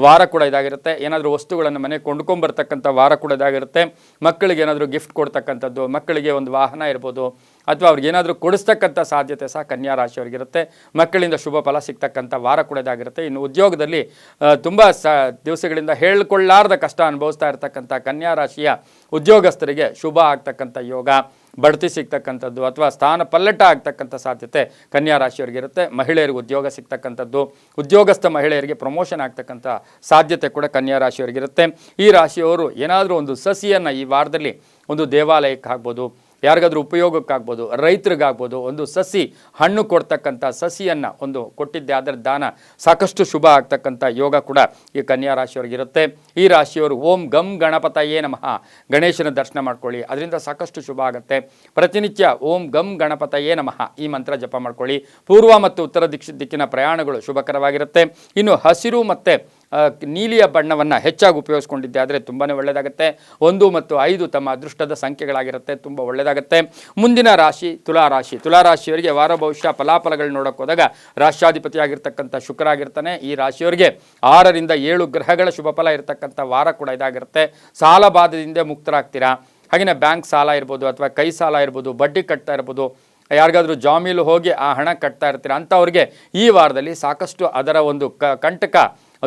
ವಾರ ಕೂಡ ಇದಾಗಿರುತ್ತೆ. ಏನಾದರೂ ವಸ್ತುಗಳನ್ನು ಮನೆ ಕೊಂಡ್ಕೊಂಬರ್ತಕ್ಕಂಥ ವಾರ ಕೂಡ ಇದಾಗಿರುತ್ತೆ. ಮಕ್ಕಳಿಗೆ ಏನಾದರೂ ಗಿಫ್ಟ್ ಕೊಡ್ತಕ್ಕಂಥದ್ದು, ಮಕ್ಕಳಿಗೆ ಒಂದು ವಾಹನ ಇರ್ಬೋದು, ಅಥವಾ ಅವ್ರಿಗೆ ಏನಾದರೂ ಕೊಡಿಸ್ತಕ್ಕಂಥ ಸಾಧ್ಯತೆ ಸಹ ಕನ್ಯಾ ರಾಶಿಯವರಿಗಿರುತ್ತೆ. ಮಕ್ಕಳಿಂದ ಶುಭ ಫಲ ಸಿಗ್ತಕ್ಕಂಥ ವಾರ ಕೂಡ ಇದಾಗಿರುತ್ತೆ. ಇನ್ನು ಉದ್ಯೋಗದಲ್ಲಿ ತುಂಬ ದಿವಸಗಳಿಂದ ಹೇಳ್ಕೊಳ್ಳಾರ್ದ ಕಷ್ಟ ಅನುಭವಿಸ್ತಾ ಇರತಕ್ಕಂಥ ಕನ್ಯಾ ರಾಶಿಯ ಉದ್ಯೋಗಸ್ಥರಿಗೆ ಶುಭ ಆಗ್ತಕ್ಕಂಥ ಯೋಗ, ಬಡ್ತಿ ಸಿಗ್ತಕ್ಕಂಥದ್ದು ಅಥವಾ ಸ್ಥಾನ ಪಲ್ಲಟ ಆಗ್ತಕ್ಕಂಥ ಸಾಧ್ಯತೆ ಕನ್ಯಾ ರಾಶಿಯವರಿಗಿರುತ್ತೆ. ಮಹಿಳೆಯರಿಗೆ ಉದ್ಯೋಗ ಸಿಗ್ತಕ್ಕಂಥದ್ದು, ಉದ್ಯೋಗಸ್ಥ ಮಹಿಳೆಯರಿಗೆ ಪ್ರಮೋಷನ್ ಆಗ್ತಕ್ಕಂಥ ಸಾಧ್ಯತೆ ಕೂಡ ಕನ್ಯಾ ರಾಶಿಯವರಿಗಿರುತ್ತೆ. ಈ ರಾಶಿಯವರು ಏನಾದರೂ ಒಂದು ಸಸಿಯನ್ನು ಈ ವಾರದಲ್ಲಿ ಒಂದು ದೇವಾಲಯಕ್ಕೆ ಆಗ್ಬೋದು, ಯಾರಿಗಾದ್ರೂ ಉಪಯೋಗಕ್ಕಾಗ್ಬೋದು, ರೈತರಿಗಾಗ್ಬೋದು, ಒಂದು ಸಸಿ ಹಣ್ಣು ಕೊಡ್ತಕ್ಕಂಥ ಸಸಿಯನ್ನು ಒಂದು ಕೊಟ್ಟಿದ್ದೆ ಅದರ ದಾನ ಸಾಕಷ್ಟು ಶುಭ ಆಗ್ತಕ್ಕಂಥ ಯೋಗ ಕೂಡ ಈ ಕನ್ಯಾ ರಾಶಿಯವರಿಗಿರುತ್ತೆ. ಈ ರಾಶಿಯವರು ಓಂ ಗಂ ಗಣಪತಯೇ ನಮಃ ಗಣೇಶನ ದರ್ಶನ ಮಾಡ್ಕೊಳ್ಳಿ, ಅದರಿಂದ ಸಾಕಷ್ಟು ಶುಭ ಆಗುತ್ತೆ. ಪ್ರತಿನಿತ್ಯ ಓಂ ಗಂ ಗಣಪತಯೇ ನಮಃ ಈ ಮಂತ್ರ ಜಪ ಮಾಡ್ಕೊಳ್ಳಿ. ಪೂರ್ವ ಮತ್ತು ಉತ್ತರ ದಿಕ್ಕಿನ ಪ್ರಯಾಣಗಳು ಶುಭಕರವಾಗಿರುತ್ತೆ. ಇನ್ನು ಹಸಿರು ಮತ್ತು ನೀಲಿಯ ಬಣ್ಣವನ್ನು ಹೆಚ್ಚಾಗಿ ಉಪಯೋಗಿಸ್ಕೊಂಡಿದ್ದೆ ಆದರೆ ತುಂಬಾ ಒಳ್ಳೆಯದಾಗುತ್ತೆ. 1 ಮತ್ತು 5 ತಮ್ಮ ಅದೃಷ್ಟದ ಸಂಖ್ಯೆಗಳಾಗಿರುತ್ತೆ, ತುಂಬ ಒಳ್ಳೆಯದಾಗುತ್ತೆ. ಮುಂದಿನ ರಾಶಿ ತುಲಾರಾಶಿ. ತುಲಾರಾಶಿಯವರಿಗೆ ವಾರ ಭವಿಷ್ಯ ಫಲಾಫಲಗಳು ನೋಡೋಕೆ ಹೋದಾಗ ರಾಷ್ಟ್ರಾಧಿಪತಿಯಾಗಿರ್ತಕ್ಕಂಥ ಶುಕ್ರ ಆಗಿರ್ತಾನೆ. ಈ ರಾಶಿಯವರಿಗೆ 6ರಿಂದ 7 ಗ್ರಹಗಳ ಶುಭ ಫಲ ಇರತಕ್ಕಂಥ ವಾರ ಕೂಡ ಇದಾಗಿರುತ್ತೆ. ಸಾಲ ಬಾಧದಿಂದ ಮುಕ್ತರಾಗ್ತೀರಾ. ಹಾಗೆಯೇ ಬ್ಯಾಂಕ್ ಸಾಲ ಇರ್ಬೋದು, ಅಥವಾ ಕೈ ಸಾಲ ಇರ್ಬೋದು, ಬಡ್ಡಿ ಕಟ್ತಾ ಇರ್ಬೋದು, ಯಾರಿಗಾದ್ರೂ ಜಾಮೀನು ಹೋಗಿ ಆ ಹಣ ಕಟ್ತಾ ಇರ್ತೀರ ಅಂಥವ್ರಿಗೆ ಈ ವಾರದಲ್ಲಿ ಸಾಕಷ್ಟು ಅದರ ಒಂದು ಕಂಟಕ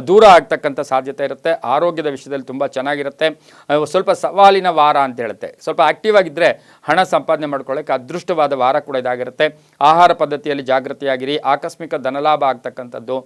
ದೂರ ಆಗ್ತಕ್ಕಂಥ ಸಾಧ್ಯತೆ ಇರುತ್ತೆ. ಆರೋಗ್ಯದ ವಿಷಯದಲ್ಲಿ ತುಂಬ ಚೆನ್ನಾಗಿರುತ್ತೆ. ಸ್ವಲ್ಪ ಸವಾಲಿನ ವಾರ ಅಂತ ಹೇಳುತ್ತೆ. ಸ್ವಲ್ಪ ಆ್ಯಕ್ಟಿವ್ ಆಗಿದ್ದರೆ ಹಣ ಸಂಪಾದನೆ ಮಾಡ್ಕೊಳ್ಳೋಕ್ಕೆ ಅದೃಷ್ಟವಾದ ವಾರ ಕೂಡ ಇದಾಗಿರುತ್ತೆ. ಆಹಾರ ಪದ್ಧತಿಯಲ್ಲಿ ಜಾಗೃತಿಯಾಗಿರಿ. ಆಕಸ್ಮಿಕ ಧನಲಾಭ ಆಗ್ತಕ್ಕಂಥದ್ದು,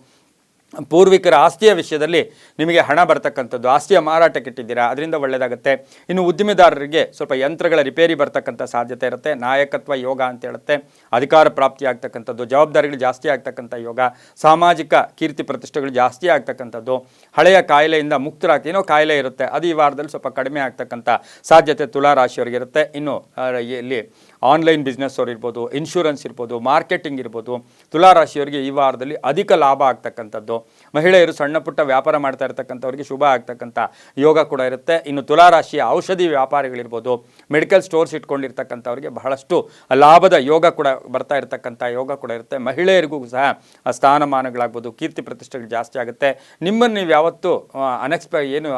ಪೂರ್ವಿಕರ ಆಸ್ತಿಯ ವಿಷಯದಲ್ಲಿ ನಿಮಗೆ ಹಣ ಬರ್ತಕ್ಕಂಥದ್ದು, ಆಸ್ತಿಯ ಮಾರಾಟಕ್ಕೆ ಇಟ್ಟಿದ್ದೀರಾ, ಅದರಿಂದ ಒಳ್ಳೆಯದಾಗುತ್ತೆ. ಇನ್ನು ಉದ್ದಿಮೆದಾರರಿಗೆ ಸ್ವಲ್ಪ ಯಂತ್ರಗಳ ರಿಪೇರಿ ಬರ್ತಕ್ಕಂಥ ಸಾಧ್ಯತೆ ಇರುತ್ತೆ. ನಾಯಕತ್ವ ಯೋಗ ಅಂತ ಹೇಳುತ್ತೆ. ಅಧಿಕಾರ ಪ್ರಾಪ್ತಿ ಆಗ್ತಕ್ಕಂಥದ್ದು, ಜವಾಬ್ದಾರಿಗಳು ಜಾಸ್ತಿ ಆಗ್ತಕ್ಕಂಥ ಯೋಗ, ಸಾಮಾಜಿಕ ಕೀರ್ತಿ ಪ್ರತಿಷ್ಠೆಗಳು ಜಾಸ್ತಿ ಆಗ್ತಕ್ಕಂಥದ್ದು, ಹಳೆಯ ಕಾಯಿಲೆಯಿಂದ ಮುಕ್ತರಾಗ್ತಿ, ಏನೋ ಕಾಯಿಲೆ ಇರುತ್ತೆ ಅದು ಈ ವಾರದಲ್ಲಿ ಸ್ವಲ್ಪ ಕಡಿಮೆ ಆಗ್ತಕ್ಕಂಥ ಸಾಧ್ಯತೆ ತುಲಾರಾಶಿಯವರಿಗಿರುತ್ತೆ. ಇನ್ನು ಇಲ್ಲಿ ಆನ್ಲೈನ್ ಬಿಸ್ನೆಸ್ ಅವ್ರು ಇರ್ಬೋದು, ಇನ್ಶೂರೆನ್ಸ್ ಇರ್ಬೋದು, ಮಾರ್ಕೆಟಿಂಗ್ ಇರ್ಬೋದು, ತುಲಾರಾಶಿಯವರಿಗೆ ಈ ವಾರದಲ್ಲಿ ಅಧಿಕ ಲಾಭ ಆಗ್ತಕ್ಕಂಥದ್ದು. ಮಹಿಳೆಯರು ಸಣ್ಣ ಪುಟ್ಟ ವ್ಯಾಪಾರ ಮಾಡ್ತಾ ಇರ್ತಕ್ಕಂಥವ್ರಿಗೆ ಶುಭ ಆಗ್ತಕ್ಕಂಥ ಯೋಗ ಕೂಡ ಇರುತ್ತೆ. ಇನ್ನು ತುಲಾರಾಶಿಯ ಔಷಧಿ ವ್ಯಾಪಾರಿಗಳಿರ್ಬೋದು, ಮೆಡಿಕಲ್ ಸ್ಟೋರ್ಸ್ ಇಟ್ಕೊಂಡಿರ್ತಕ್ಕಂಥವ್ರಿಗೆ ಬಹಳಷ್ಟು ಲಾಭದ ಯೋಗ ಕೂಡ ಬರ್ತಾ ಇರತಕ್ಕಂಥ ಯೋಗ ಕೂಡ ಇರುತ್ತೆ. ಮಹಿಳೆಯರಿಗೂ ಸಹ ಸ್ಥಾನಮಾನಗಳಾಗ್ಬೋದು, ಕೀರ್ತಿ ಪ್ರತಿಷ್ಠೆಗಳು ಜಾಸ್ತಿ ಆಗುತ್ತೆ. ನಿಮ್ಮನ್ನು ನೀವು ಯಾವತ್ತೂ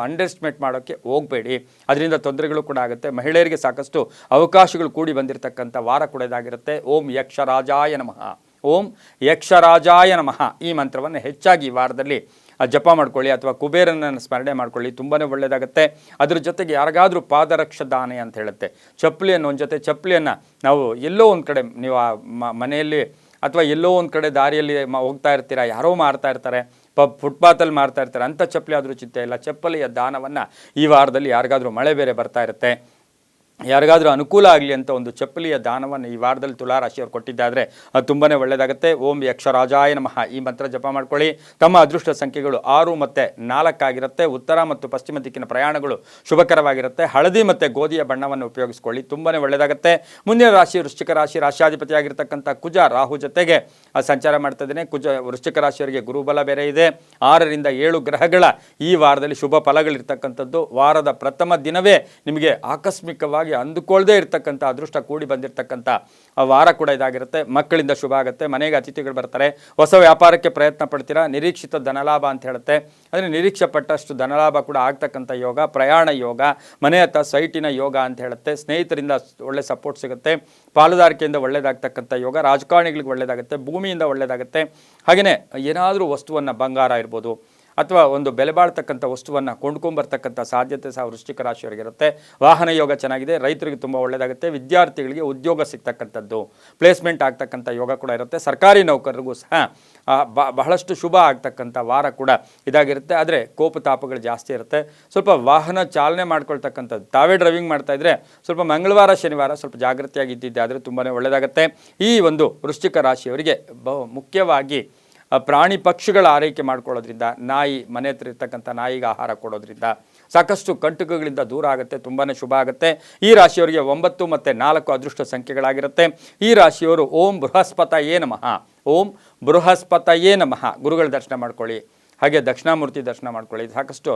ಅಂಡರ್ ಎಸ್ಟಿಮೇಟ್ ಮಾಡೋಕ್ಕೆ ಹೋಗಬೇಡಿ, ಅದರಿಂದ ತೊಂದರೆಗಳು ಕೂಡ ಆಗುತ್ತೆ. ಮಹಿಳೆಯರಿಗೆ ಸಾಕಷ್ಟು ಅವಕಾಶಗಳು ಕೂಡಿ ಬಂದಿರತಕ್ಕಂಥ ವಾರ ಕೂಡ ಇದಾಗಿರುತ್ತೆ. ಓಂ ಯಕ್ಷರಾಜಾಯ ನಮಃ, ಓಂ ಯಕ್ಷರಾಜಾಯ ನಮಃ ಈ ಮಂತ್ರವನ್ನು ಹೆಚ್ಚಾಗಿ ಈ ವಾರದಲ್ಲಿ ಜಪ ಮಾಡ್ಕೊಳ್ಳಿ, ಅಥವಾ ಕುಬೇರನನ್ನು ಸ್ಮರಣೆ ಮಾಡ್ಕೊಳ್ಳಿ, ತುಂಬಾ ಒಳ್ಳೆಯದಾಗುತ್ತೆ. ಅದ್ರ ಜೊತೆಗೆ ಯಾರಿಗಾದ್ರೂ ಪಾದರಕ್ಷ ದಾನೆ ಅಂತ ಹೇಳುತ್ತೆ. ಚಪ್ಪಲಿಯನ್ನು, ಒಂದು ಜೊತೆ ಚಪ್ಪಲಿಯನ್ನು ನಾವು ಎಲ್ಲೋ ಒಂದು ಕಡೆ ನೀವು ಮನೆಯಲ್ಲಿ ಅಥವಾ ಎಲ್ಲೋ ಒಂದು ಕಡೆ ದಾರಿಯಲ್ಲಿ ಹೋಗ್ತಾ ಇರ್ತೀರಾ, ಯಾರೋ ಮಾರ್ತಾ ಇರ್ತಾರೆ, ಫುಟ್ಪಾತಲ್ಲಿ ಮಾರ್ತಾ ಇರ್ತಾರೆ, ಅಂಥ ಚಪ್ಪಲಿ ಆದರೂ ಚಿಂತೆ ಇಲ್ಲ. ಚಪ್ಪಲಿಯ ದಾನವನ್ನು ಈ ವಾರದಲ್ಲಿ ಯಾರಿಗಾದ್ರೂ ಮಳೆ ಬೇರೆ ಬರ್ತಾ ಇರುತ್ತೆ, ಯಾರಿಗಾದರೂ ಅನುಕೂಲ ಆಗಲಿ ಅಂತ ಒಂದು ಚಪ್ಪಲಿಯ ದಾನವನ್ನು ಈ ವಾರದಲ್ಲಿ ತುಲಾರಾಶಿಯವರು ಕೊಟ್ಟಿದ್ದಾದರೆ ಅದು ತುಂಬಾ ಒಳ್ಳೆಯದಾಗುತ್ತೆ. ಓಂ ಯಕ್ಷರಾಜಾಯ ನಮಃ ಈ ಮಂತ್ರ ಜಪ ಮಾಡ್ಕೊಳ್ಳಿ. ತಮ್ಮ ಅದೃಷ್ಟ ಸಂಖ್ಯೆಗಳು 6 ಮತ್ತು 4 ಆಗಿರುತ್ತೆ. ಉತ್ತರ ಮತ್ತು ಪಶ್ಚಿಮ ದಿಕ್ಕಿನ ಪ್ರಯಾಣಗಳು ಶುಭಕರವಾಗಿರುತ್ತೆ. ಹಳದಿ ಮತ್ತು ಗೋಧಿಯ ಬಣ್ಣವನ್ನು ಉಪಯೋಗಿಸ್ಕೊಳ್ಳಿ, ತುಂಬಾ ಒಳ್ಳೆಯದಾಗುತ್ತೆ. ಮುಂದಿನ ರಾಶಿ ವೃಶ್ಚಿಕ ರಾಶಿ, ರಾಶಿಯಾಧಿಪತಿಯಾಗಿರ್ತಕ್ಕಂಥ ಕುಜ ರಾಹು ಜೊತೆಗೆ ಸಂಚಾರ ಮಾಡ್ತಾ ಇದ್ದೇನೆ. ವೃಶ್ಚಿಕ ರಾಶಿಯವರಿಗೆ ಗುರುಬಲ ಬೇರೆ ಇದೆ. 6 ರಿಂದ 7 ಗ್ರಹಗಳ ಈ ವಾರದಲ್ಲಿ ಶುಭ ಫಲಗಳಿರ್ತಕ್ಕಂಥದ್ದು. ವಾರದ ಪ್ರಥಮ ದಿನವೇ ನಿಮಗೆ ಆಕಸ್ಮಿಕವಾಗಿ ಅಂದುಕೊಳ್ಳದೆ ಇರತಕ್ಕಂಥ ಅದೃಷ್ಟ ಕೂಡಿ ಬಂದಿರತಕ್ಕಂಥ ವಾರ ಕೂಡ ಇದಾಗಿರುತ್ತೆ. ಮಕ್ಕಳಿಂದ ಶುಭ ಆಗುತ್ತೆ, ಮನೆಗೆ ಅತಿಥಿಗಳು ಬರ್ತಾರೆ, ಹೊಸ ವ್ಯಾಪಾರಕ್ಕೆ ಪ್ರಯತ್ನ ಪಡ್ತೀರಾ, ನಿರೀಕ್ಷಿತ ಧನಲಾಭ ಅಂತ ಹೇಳುತ್ತೆ. ಅಂದರೆ ನಿರೀಕ್ಷೆ ಪಟ್ಟಷ್ಟು ಧನಲಾಭ ಕೂಡ ಆಗ್ತಕ್ಕಂಥ ಯೋಗ, ಪ್ರಯಾಣ ಯೋಗ, ಮನೆ ಅಥವಾ ಸೈಟಿನ ಯೋಗ ಅಂತ ಹೇಳುತ್ತೆ. ಸ್ನೇಹಿತರಿಂದ ಒಳ್ಳೆ ಸಪೋರ್ಟ್ ಸಿಗುತ್ತೆ, ಪಾಲುದಾರಿಕೆಯಿಂದ ಒಳ್ಳೆಯದಾಗ್ತಕ್ಕಂಥ ಯೋಗ, ರಾಜಕಾರಣಿಗಳಿಗೆ ಒಳ್ಳೆಯದಾಗುತ್ತೆ, ಭೂಮಿಯಿಂದ ಒಳ್ಳೆಯದಾಗುತ್ತೆ. ಹಾಗೆಯೇ ಏನಾದರೂ ವಸ್ತುವನ್ನು, ಬಂಗಾರ ಇರ್ಬೋದು ಅಥವಾ ಒಂದು ಬೆಲೆ ಬಾಳ್ತಕ್ಕಂಥ ವಸ್ತುವನ್ನು ಕೊಂಡ್ಕೊಂಬರ್ತಕ್ಕಂಥ ಸಾಧ್ಯತೆ ಸಹ ವೃಶ್ಚಿಕ ರಾಶಿಯವರಿಗಿರುತ್ತೆ. ವಾಹನ ಯೋಗ ಚೆನ್ನಾಗಿದೆ, ರೈತರಿಗೆ ತುಂಬ ಒಳ್ಳೆಯದಾಗುತ್ತೆ. ವಿದ್ಯಾರ್ಥಿಗಳಿಗೆ ಉದ್ಯೋಗ ಸಿಗ್ತಕ್ಕಂಥದ್ದು, ಪ್ಲೇಸ್ಮೆಂಟ್ ಆಗ್ತಕ್ಕಂಥ ಯೋಗ ಕೂಡ ಇರುತ್ತೆ. ಸರ್ಕಾರಿ ನೌಕರರಿಗೂ ಸಹ ಬಹಳಷ್ಟು ಶುಭ ಆಗ್ತಕ್ಕಂಥ ವಾರ ಕೂಡ ಇದಾಗಿರುತ್ತೆ. ಆದರೆ ಕೋಪತಾಪಗಳು ಜಾಸ್ತಿ ಇರುತ್ತೆ. ಸ್ವಲ್ಪ ವಾಹನ ಚಾಲನೆ ಮಾಡ್ಕೊಳ್ತಕ್ಕಂಥದ್ದು, ತಾವೇ ಡ್ರೈವಿಂಗ್ ಮಾಡ್ತಾಯಿದ್ರೆ ಸ್ವಲ್ಪ ಮಂಗಳವಾರ ಶನಿವಾರ ಸ್ವಲ್ಪ ಜಾಗೃತಿಯಾಗಿ ಇದ್ದಿದ್ದೆ ಆದರೆ ತುಂಬಾ ಒಳ್ಳೆಯದಾಗುತ್ತೆ. ಈ ಒಂದು ವೃಶ್ಚಿಕ ರಾಶಿಯವರಿಗೆ ಮುಖ್ಯವಾಗಿ ಪ್ರಾಣಿ ಪಕ್ಷಿಗಳ ಆರೈಕೆ ಮಾಡ್ಕೊಳ್ಳೋದ್ರಿಂದ, ನಾಯಿ ಮನೆ ಹತ್ರ ಇರ್ತಕ್ಕಂಥ ನಾಯಿಗೆ ಆಹಾರ ಕೊಡೋದ್ರಿಂದ ಸಾಕಷ್ಟು ಕಂಟಕಗಳಿಂದ ದೂರ ಆಗುತ್ತೆ, ತುಂಬಾ ಶುಭ ಆಗುತ್ತೆ. ಈ ರಾಶಿಯವರಿಗೆ 9 ಮತ್ತು 4 ಅದೃಷ್ಟ ಸಂಖ್ಯೆಗಳಾಗಿರುತ್ತೆ. ಈ ರಾಶಿಯವರು ಓಂ ಬೃಹಸ್ಪತಯೇ ನಮಃ, ಓಂ ಬೃಹಸ್ಪತಯೇ ನಮಃ ಗುರುಗಳ ದರ್ಶನ ಮಾಡ್ಕೊಳ್ಳಿ. ಹಾಗೆ ದಕ್ಷಿಣಾಮೂರ್ತಿ ದರ್ಶನ ಮಾಡ್ಕೊಳ್ಳಿ. ಸಾಕಷ್ಟು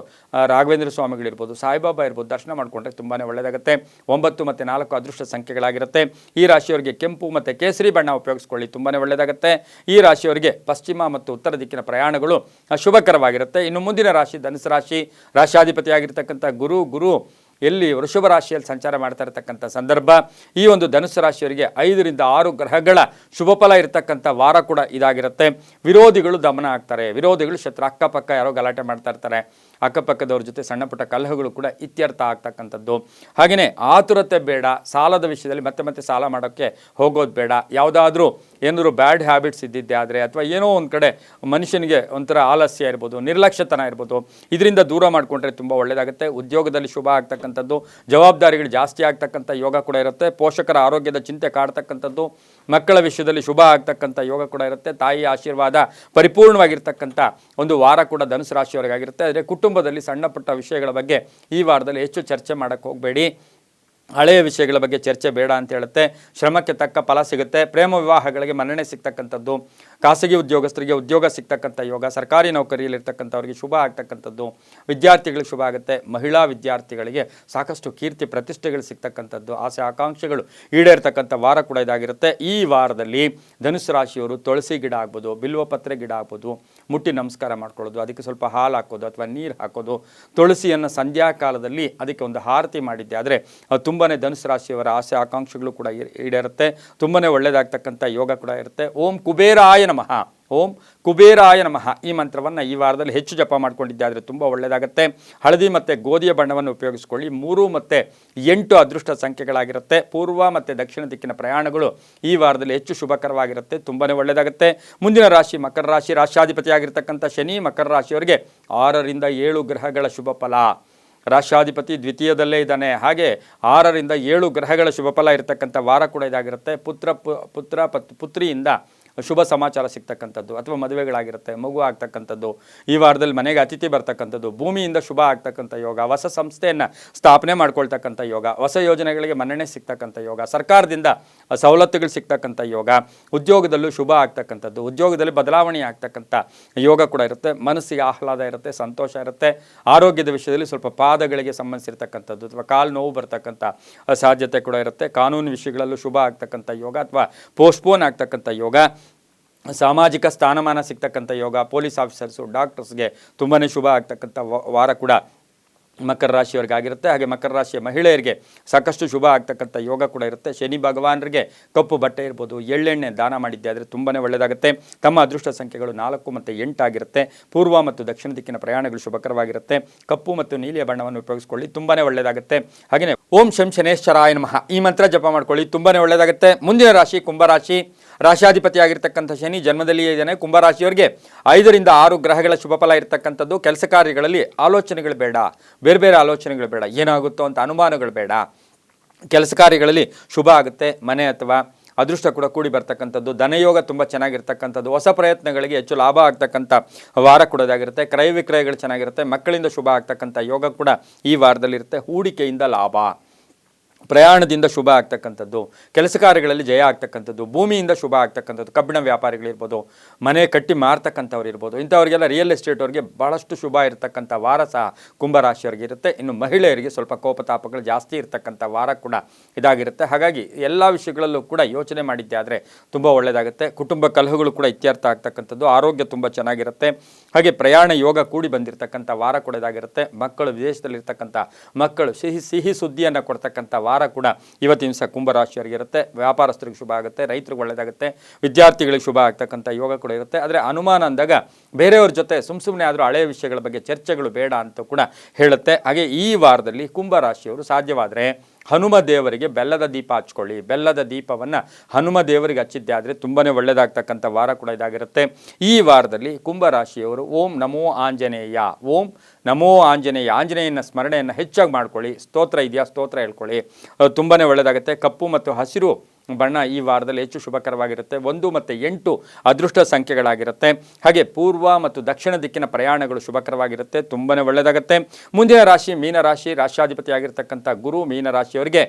ರಾಘವೇಂದ್ರ ಸ್ವಾಮಿಗಳಿರ್ಬೋದು, ಸಾಯಿಬಾಬಾ ಇರ್ಬೋದು, ದರ್ಶನ ಮಾಡಿಕೊಂಡ್ರೆ ತುಂಬಾ ಒಳ್ಳೆಯದಾಗುತ್ತೆ. 9 ಮತ್ತು 4 ಅದೃಷ್ಟ ಸಂಖ್ಯೆಗಳಾಗಿರುತ್ತೆ. ಈ ರಾಶಿಯವರಿಗೆ ಕೆಂಪು ಮತ್ತು ಕೇಸರಿ ಬಣ್ಣ ಉಪಯೋಗಿಸ್ಕೊಳ್ಳಿ, ತುಂಬಾ ಒಳ್ಳೆಯದಾಗುತ್ತೆ. ಈ ರಾಶಿಯವರಿಗೆ ಪಶ್ಚಿಮ ಮತ್ತು ಉತ್ತರ ದಿಕ್ಕಿನ ಪ್ರಯಾಣಗಳು ಶುಭಕರವಾಗಿರುತ್ತೆ. ಇನ್ನು ಮುಂದಿನ ರಾಶಿ ಧನುಸು ರಾಶಿ, ರಾಶಿಯಾಧಿಪತಿಯಾಗಿರ್ತಕ್ಕಂಥ ಗುರು ಎಲ್ಲಿ ವೃಷಭ ರಾಶಿಯಲ್ಲಿ ಸಂಚಾರ ಮಾಡ್ತಾ ಇರತಕ್ಕಂಥ ಸಂದರ್ಭ. ಈ ಒಂದು ಧನುಸು ರಾಶಿಯವರಿಗೆ 5 ರಿಂದ 6 ಗ್ರಹಗಳ ಶುಭ ಫಲ ಇರತಕ್ಕಂಥ ವಾರ ಕೂಡ ಇದಾಗಿರುತ್ತೆ. ವಿರೋಧಿಗಳು ದಮನ ಆಗ್ತಾರೆ, ವಿರೋಧಿಗಳು ಶತ್ರು, ಅಕ್ಕಪಕ್ಕ ಯಾರೋ ಗಲಾಟೆ ಮಾಡ್ತಾ ಇರ್ತಾರೆ, ಅಕ್ಕಪಕ್ಕದವ್ರ ಜೊತೆ ಸಣ್ಣ ಪುಟ್ಟ ಕಲಹಗಳು ಕೂಡ ಇತ್ಯರ್ಥ ಆಗ್ತಕ್ಕಂಥದ್ದು. ಹಾಗೆಯೇ ಆತುರತೆ ಬೇಡ, ಸಾಲದ ವಿಷಯದಲ್ಲಿ ಮತ್ತೆ ಸಾಲ ಮಾಡೋಕ್ಕೆ ಹೋಗೋದು ಬೇಡ. ಯಾವುದಾದ್ರೂ ಏನಾದರೂ ಬ್ಯಾಡ್ ಹ್ಯಾಬಿಟ್ಸ್ ಇದ್ದಿದ್ದೆ ಆದರೆ ಅಥವಾ ಏನೋ ಒಂದು ಕಡೆ ಮನುಷ್ಯನಿಗೆ ಒಂಥರ ಆಲಸ್ಯ ಇರ್ಬೋದು, ನಿರ್ಲಕ್ಷ್ಯತನ ಇರ್ಬೋದು, ಇದರಿಂದ ದೂರ ಮಾಡಿಕೊಂಡ್ರೆ ತುಂಬ ಒಳ್ಳೆಯದಾಗುತ್ತೆ. ಉದ್ಯೋಗದಲ್ಲಿ ಶುಭ ಆಗ್ತಕ್ಕಂಥದ್ದು, ಜವಾಬ್ದಾರಿಗಳು ಜಾಸ್ತಿ ಆಗ್ತಕ್ಕಂಥ ಯೋಗ ಕೂಡ ಇರುತ್ತೆ. ಪೋಷಕರ ಆರೋಗ್ಯದ ಚಿಂತೆ ಕಾಡ್ತಕ್ಕಂಥದ್ದು, ಮಕ್ಕಳ ವಿಷಯದಲ್ಲಿ ಶುಭ ಆಗ್ತಕ್ಕಂಥ ಯೋಗ ಕೂಡ ಇರುತ್ತೆ. ತಾಯಿಯ ಆಶೀರ್ವಾದ ಪರಿಪೂರ್ಣವಾಗಿರ್ತಕ್ಕಂಥ ಒಂದು ವಾರ ಕೂಡ ಧನುಸು ರಾಶಿಯವರಿಗಾಗಿರುತ್ತೆ. ಆದರೆ ಕುಟುಂಬದಲ್ಲಿ ಸಣ್ಣ ಪುಟ್ಟ ವಿಷಯಗಳ ಬಗ್ಗೆ ಈ ವಾರದಲ್ಲಿ ಹೆಚ್ಚು ಚರ್ಚೆ ಮಾಡೋಕ್ಕೆ ಹೋಗಬೇಡಿ. ಹಳೆಯ ವಿಷಯಗಳ ಬಗ್ಗೆ ಚರ್ಚೆ ಬೇಡ ಅಂತ ಹೇಳುತ್ತೆ. ಶ್ರಮಕ್ಕೆ ತಕ್ಕ ಫಲ ಸಿಗುತ್ತೆ. ಪ್ರೇಮ ವಿವಾಹಗಳಿಗೆ ಮನ್ನಣೆ ಸಿಗ್ತಕ್ಕಂಥದ್ದು, ಖಾಸಗಿ ಉದ್ಯೋಗಸ್ಥರಿಗೆ ಉದ್ಯೋಗ ಸಿಗ್ತಕ್ಕಂಥ ಯೋಗ, ಸರ್ಕಾರಿ ನೌಕರಿಯಲ್ಲಿರ್ತಕ್ಕಂಥವ್ರಿಗೆ ಶುಭ ಆಗ್ತಕ್ಕಂಥದ್ದು, ವಿದ್ಯಾರ್ಥಿಗಳಿಗೆ ಶುಭ ಆಗುತ್ತೆ. ಮಹಿಳಾ ವಿದ್ಯಾರ್ಥಿಗಳಿಗೆ ಸಾಕಷ್ಟು ಕೀರ್ತಿ ಪ್ರತಿಷ್ಠೆಗಳು ಸಿಗ್ತಕ್ಕಂಥದ್ದು, ಆಸೆ ಆಕಾಂಕ್ಷೆಗಳು ಈಡೇರ್ತಕ್ಕಂಥ ವಾರ ಕೂಡ ಇದಾಗಿರುತ್ತೆ. ಈ ವಾರದಲ್ಲಿ ಧನುಸು ರಾಶಿಯವರು ತುಳಸಿ ಗಿಡ ಆಗ್ಬೋದು, ಬಿಲ್ವಪತ್ರೆ ಗಿಡ ಆಗ್ಬೋದು, ಮುಟ್ಟಿ ನಮಸ್ಕಾರ ಮಾಡ್ಕೊಳ್ಳೋದು, ಅದಕ್ಕೆ ಸ್ವಲ್ಪ ಹಾಲು ಹಾಕೋದು ಅಥವಾ ನೀರು ಹಾಕೋದು, ತುಳಸಿಯನ್ನು ಸಂಧ್ಯಾಕಾಲದಲ್ಲಿ ಅದಕ್ಕೆ ಒಂದು ಆರತಿ ಮಾಡಿದ್ದೆ ಆದರೆ ತುಂಬಾ ಧನುಸು ರಾಶಿಯವರ ಆಸೆ ಆಕಾಂಕ್ಷೆಗಳು ಕೂಡ ಈಡೇರುತ್ತೆ. ತುಂಬಾ ಒಳ್ಳೆಯದಾಗ್ತಕ್ಕಂಥ ಯೋಗ ಕೂಡ ಇರುತ್ತೆ. ಓಂ ಕುಬೇರಾಯ ನಮಃ, ಓಂ ಕುಬೇರಾಯ ನಮಃ ಈ ಮಂತ್ರವನ್ನು ಈ ವಾರದಲ್ಲಿ ಹೆಚ್ಚು ಜಪ ಮಾಡ್ಕೊಂಡಿದ್ದೆ ಆದರೆ ತುಂಬ ಒಳ್ಳೆಯದಾಗುತ್ತೆ. ಹಳದಿ ಮತ್ತು ಗೋಧಿಯ ಬಣ್ಣವನ್ನು ಉಪಯೋಗಿಸ್ಕೊಳ್ಳಿ. 3 ಮತ್ತು 8 ಅದೃಷ್ಟ ಸಂಖ್ಯೆಗಳಾಗಿರುತ್ತೆ. ಪೂರ್ವ ಮತ್ತು ದಕ್ಷಿಣ ದಿಕ್ಕಿನ ಪ್ರಯಾಣಗಳು ಈ ವಾರದಲ್ಲಿ ಹೆಚ್ಚು ಶುಭಕರವಾಗಿರುತ್ತೆ, ತುಂಬಾ ಒಳ್ಳೆಯದಾಗುತ್ತೆ. ಮುಂದಿನ ರಾಶಿ ಮಕರ ರಾಶಿ, ರಾಶಿಯಾಧಿಪತಿಯಾಗಿರ್ತಕ್ಕಂಥ ಶನಿ ಮಕರ ರಾಶಿಯವರಿಗೆ 6 ರಿಂದ 7 ಗ್ರಹಗಳ ಶುಭ ಫಲ. ರಾಶಿಯಾಧಿಪತಿ ದ್ವಿತೀಯದಲ್ಲೇ ಇದ್ದಾನೆ. ಹಾಗೆ 6 ರಿಂದ 7 ಗ್ರಹಗಳ ಶುಭ ಫಲ ಇರತಕ್ಕಂಥ ವಾರ ಕೂಡ ಇದಾಗಿರುತ್ತೆ. ಪುತ್ರಿಯಿಂದ ಶುಭ ಸಮಾಚಾರ ಸಿಗ್ತಕ್ಕಂಥದ್ದು ಅಥವಾ ಮದುವೆಗಳಾಗಿರುತ್ತೆ, ಮಗು ಆಗ್ತಕ್ಕಂಥದ್ದು, ಈ ವಾರದಲ್ಲಿ ಮನೆಗೆ ಅತಿಥಿ ಬರ್ತಕ್ಕಂಥದ್ದು, ಭೂಮಿಯಿಂದ ಶುಭ ಆಗ್ತಕ್ಕಂಥ ಯೋಗ, ಹೊಸ ಸಂಸ್ಥೆಯನ್ನು ಸ್ಥಾಪನೆ ಮಾಡ್ಕೊಳ್ತಕ್ಕಂಥ ಯೋಗ, ಹೊಸ ಯೋಜನೆಗಳಿಗೆ ಮನ್ನಣೆ ಸಿಗ್ತಕ್ಕಂಥ ಯೋಗ, ಸರ್ಕಾರದಿಂದ ಸವಲತ್ತುಗಳು ಸಿಗ್ತಕ್ಕಂಥ ಯೋಗ, ಉದ್ಯೋಗದಲ್ಲೂ ಶುಭ ಆಗ್ತಕ್ಕಂಥದ್ದು, ಉದ್ಯೋಗದಲ್ಲಿ ಬದಲಾವಣೆ ಆಗ್ತಕ್ಕಂಥ ಯೋಗ ಕೂಡ ಇರುತ್ತೆ. ಮನಸ್ಸಿಗೆ ಆಹ್ಲಾದ ಇರುತ್ತೆ, ಸಂತೋಷ ಇರುತ್ತೆ. ಆರೋಗ್ಯದ ವಿಷಯದಲ್ಲಿ ಸ್ವಲ್ಪ ಪಾದಗಳಿಗೆ ಸಂಬಂಧಿಸಿರ್ತಕ್ಕಂಥದ್ದು ಅಥವಾ ಕಾಲು ನೋವು ಬರ್ತಕ್ಕಂಥ ಸಾಧ್ಯತೆ ಕೂಡ ಇರುತ್ತೆ. ಕಾನೂನು ವಿಷಯಗಳಲ್ಲೂ ಶುಭ ಆಗ್ತಕ್ಕಂಥ ಯೋಗ ಅಥವಾ ಪೋಸ್ಟ್ಪೋನ್ ಆಗ್ತಕ್ಕಂಥ ಯೋಗ, ಸಾಮಾಜಿಕ ಸ್ಥಾನಮಾನ ಸಿಗ್ತಕ್ಕಂಥ ಯೋಗ, ಪೊಲೀಸ್ ಆಫೀಸರ್ಸು, ಡಾಕ್ಟರ್ಸ್ಗೆ ತುಂಬಾ ಶುಭ ಆಗ್ತಕ್ಕಂಥ ವಾರ ಕೂಡ ಮಕರ ರಾಶಿಯವರಿಗಾಗಿರುತ್ತೆ. ಹಾಗೆ ಮಕರ ರಾಶಿಯ ಮಹಿಳೆಯರಿಗೆ ಸಾಕಷ್ಟು ಶುಭ ಆಗ್ತಕ್ಕಂಥ ಯೋಗ ಕೂಡ ಇರುತ್ತೆ. ಶನಿ ಭಗವಾನರಿಗೆ ಕಪ್ಪು ಬಟ್ಟೆ ಇರ್ಬೋದು, ಎಳ್ಳೆಣ್ಣೆ ದಾನ ಮಾಡಿದ್ದೆ ಆದರೆ ತುಂಬಾ ಒಳ್ಳೆಯದಾಗುತ್ತೆ. ತಮ್ಮ ಅದೃಷ್ಟ ಸಂಖ್ಯೆಗಳು 4 ಮತ್ತು 8 ಆಗಿರುತ್ತೆ. ಪೂರ್ವ ಮತ್ತು ದಕ್ಷಿಣ ದಿಕ್ಕಿನ ಪ್ರಯಾಣಗಳು ಶುಭಕರವಾಗಿರುತ್ತೆ. ಕಪ್ಪು ಮತ್ತು ನೀಲಿಯ ಬಣ್ಣವನ್ನು ಉಪಯೋಗಿಸ್ಕೊಳ್ಳಿ, ತುಂಬಾ ಒಳ್ಳೆಯದಾಗುತ್ತೆ. ಹಾಗೆಯೇ ಓಂ ಶಂ ಶನೇಶ್ವರಾಯ ನಮಃ ಈ ಮಂತ್ರ ಜಪ ಮಾಡ್ಕೊಳ್ಳಿ, ತುಂಬಾ ಒಳ್ಳೆಯದಾಗುತ್ತೆ. ಮುಂದಿನ ರಾಶಿ ಕುಂಭರಾಶಿ, ರಾಶಿಯಾಧಿಪತಿಯಾಗಿರ್ತಕ್ಕಂಥ ಶನಿ ಜನ್ಮದಲ್ಲಿಯೇ ಇದ್ದಾನೆ. ಕುಂಭರಾಶಿಯವರಿಗೆ 5 ರಿಂದ 6 ಗ್ರಹಗಳ ಶುಭ ಫಲ ಇರತಕ್ಕಂಥದ್ದು. ಕೆಲಸ ಕಾರ್ಯಗಳಲ್ಲಿ ಆಲೋಚನೆಗಳು ಬೇಡ, ಬೇರೆ ಬೇರೆ ಆಲೋಚನೆಗಳು ಬೇಡ, ಏನಾಗುತ್ತೋ ಅಂತ ಅನುಮಾನಗಳು ಬೇಡ. ಕೆಲಸ ಕಾರ್ಯಗಳಲ್ಲಿ ಶುಭ ಆಗುತ್ತೆ. ಮನೆ ಅಥವಾ ಅದೃಷ್ಟ ಕೂಡ ಕೂಡಿ ಬರ್ತಕ್ಕಂಥದ್ದು. ಧನಯೋಗ ತುಂಬ ಚೆನ್ನಾಗಿರ್ತಕ್ಕಂಥದ್ದು. ಹೊಸ ಪ್ರಯತ್ನಗಳಿಗೆ ಹೆಚ್ಚು ಲಾಭ ಆಗ್ತಕ್ಕಂಥ ವಾರ ಕೊಡೋದಾಗಿರುತ್ತೆ. ಕ್ರಯ ವಿಕ್ರಯಗಳು ಚೆನ್ನಾಗಿರುತ್ತೆ. ಮಕ್ಕಳಿಂದ ಶುಭ ಆಗ್ತಕ್ಕಂಥ ಯೋಗ ಕೂಡ ಈ ವಾರದಲ್ಲಿರುತ್ತೆ. ಹೂಡಿಕೆಯಿಂದ ಲಾಭ, ಪ್ರಯಾಣದಿಂದ ಶುಭ ಆಗ್ತಕ್ಕಂಥದ್ದು, ಕೆಲಸ ಕಾರ್ಯಗಳಲ್ಲಿ ಜಯ ಆಗ್ತಕ್ಕಂಥದ್ದು, ಭೂಮಿಯಿಂದ ಶುಭ ಆಗ್ತಕ್ಕಂಥದ್ದು, ಕಬ್ಬಿಣ ವ್ಯಾಪಾರಿಗಳಿರ್ಬೋದು, ಮನೆ ಕಟ್ಟಿ ಮಾರ್ತಕ್ಕಂಥವ್ರು ಇರ್ಬೋದು, ಇಂಥವ್ರಿಗೆಲ್ಲ ರಿಯಲ್ ಎಸ್ಟೇಟ್ ಅವ್ರಿಗೆ ಭಾಳಷ್ಟು ಶುಭ ಇರತಕ್ಕಂಥ ವಾರ ಸಹ ಕುಂಭರಾಶಿಯವರಿಗೆ ಇರುತ್ತೆ. ಇನ್ನು ಮಹಿಳೆಯರಿಗೆ ಸ್ವಲ್ಪ ಕೋಪತಾಪಗಳು ಜಾಸ್ತಿ ಇರತಕ್ಕಂಥ ವಾರ ಕೂಡ ಇದಾಗಿರುತ್ತೆ. ಹಾಗಾಗಿ ಎಲ್ಲ ವಿಷಯಗಳಲ್ಲೂ ಕೂಡ ಯೋಚನೆ ಮಾಡಿದ್ದೆ ಆದರೆ ತುಂಬ ಒಳ್ಳೆಯದಾಗುತ್ತೆ. ಕುಟುಂಬ ಕಲಹಗಳು ಕೂಡ ಇತ್ಯರ್ಥ ಆಗ್ತಕ್ಕಂಥದ್ದು. ಆರೋಗ್ಯ ತುಂಬ ಚೆನ್ನಾಗಿರುತ್ತೆ. ಹಾಗೆ ಪ್ರಯಾಣ ಯೋಗ ಕೂಡಿ ಬಂದಿರತಕ್ಕಂಥ ವಾರ ಕೂಡ ಇದಾಗಿರುತ್ತೆ. ಮಕ್ಕಳು ವಿದೇಶದಲ್ಲಿರ್ತಕ್ಕಂಥ ಮಕ್ಕಳು ಸಿಹಿ ಸುದ್ದಿಯನ್ನು ಕೊಡ್ತಕ್ಕಂಥ ವಾರ ಕೂಡ ಇವತ್ತಿನ ಸಹ ಕುಂಭರಾಶಿಯವರಿಗೆ ಇರುತ್ತೆ. ವ್ಯಾಪಾರಸ್ಥರಿಗೆ ಶುಭ ಆಗುತ್ತೆ. ರೈತರಿಗೆ ಒಳ್ಳೆಯದಾಗುತ್ತೆ. ವಿದ್ಯಾರ್ಥಿಗಳಿಗೆ ಶುಭ ಆಗ್ತಕ್ಕಂಥ ಯೋಗ ಕೂಡ ಇರುತ್ತೆ. ಆದರೆ ಅನುಮಾನ ಅಂದಾಗ ಬೇರೆಯವ್ರ ಜೊತೆ ಸುಮ್ಮನೆ ಆದರೂ ಹಳೆಯ ವಿಷಯಗಳ ಬಗ್ಗೆ ಚರ್ಚೆಗಳು ಬೇಡ ಅಂತ ಕೂಡ ಹೇಳುತ್ತೆ. ಹಾಗೆ ಈ ವಾರದಲ್ಲಿ ಕುಂಭರಾಶಿಯವರು ಸಾಧ್ಯವಾದರೆ ಹನುಮ ದೇವರಿಗೆ ಬೆಲ್ಲದ ದೀಪ ಹಚ್ಕೊಳ್ಳಿ. ಬೆಲ್ಲದ ದೀಪವನ್ನು ಹನುಮ ದೇವರಿಗೆ ಹಚ್ಚಿದ್ದೆ ಆದರೆ ತುಂಬಾ ಒಳ್ಳೆಯದಾಗ್ತಕ್ಕಂಥ ವಾರ ಕೂಡ ಇದಾಗಿರುತ್ತೆ. ಈ ವಾರದಲ್ಲಿ ಕುಂಭರಾಶಿಯವರು ಓಂ ನಮೋ ಆಂಜನೇಯ, ಓಂ ನಮೋ ಆಂಜನೇಯ, ಆಂಜನೇಯನ ಸ್ಮರಣೆಯನ್ನು ಹೆಚ್ಚಾಗಿ ಮಾಡ್ಕೊಳ್ಳಿ. ಸ್ತೋತ್ರ ಇದೆಯಾ, ಸ್ತೋತ್ರ ಹೇಳ್ಕೊಳ್ಳಿ. ತುಂಬಾ ಒಳ್ಳೆಯದಾಗುತ್ತೆ. ಕಪ್ಪು ಮತ್ತು ಹಸಿರು ಬಣ್ಣ ಈ ವಾರದಲ್ಲಿ ಹೆಚ್ಚು ಶುಭಕರವಾಗಿರುತ್ತೆ. 1 ಮತ್ತು 8 ಅದೃಷ್ಟ ಸಂಖ್ಯೆಗಳಾಗಿರುತ್ತೆ. ಹಾಗೆ ಪೂರ್ವ ಮತ್ತು ದಕ್ಷಿಣ ದಿಕ್ಕಿನ ಪ್ರಯಾಣಗಳು ಶುಭಕರವಾಗಿರುತ್ತೆ. ತುಂಬಾ ಒಳ್ಳೆಯದಾಗುತ್ತೆ. ಮುಂದಿನ ರಾಶಿ ಮೀನರಾಶಿ. ರಾಶ್ಯಾಧಿಪತಿ ಆಗಿರ್ತಕ್ಕಂಥ ಗುರು ಮೀನರಾಶಿಯವರಿಗೆ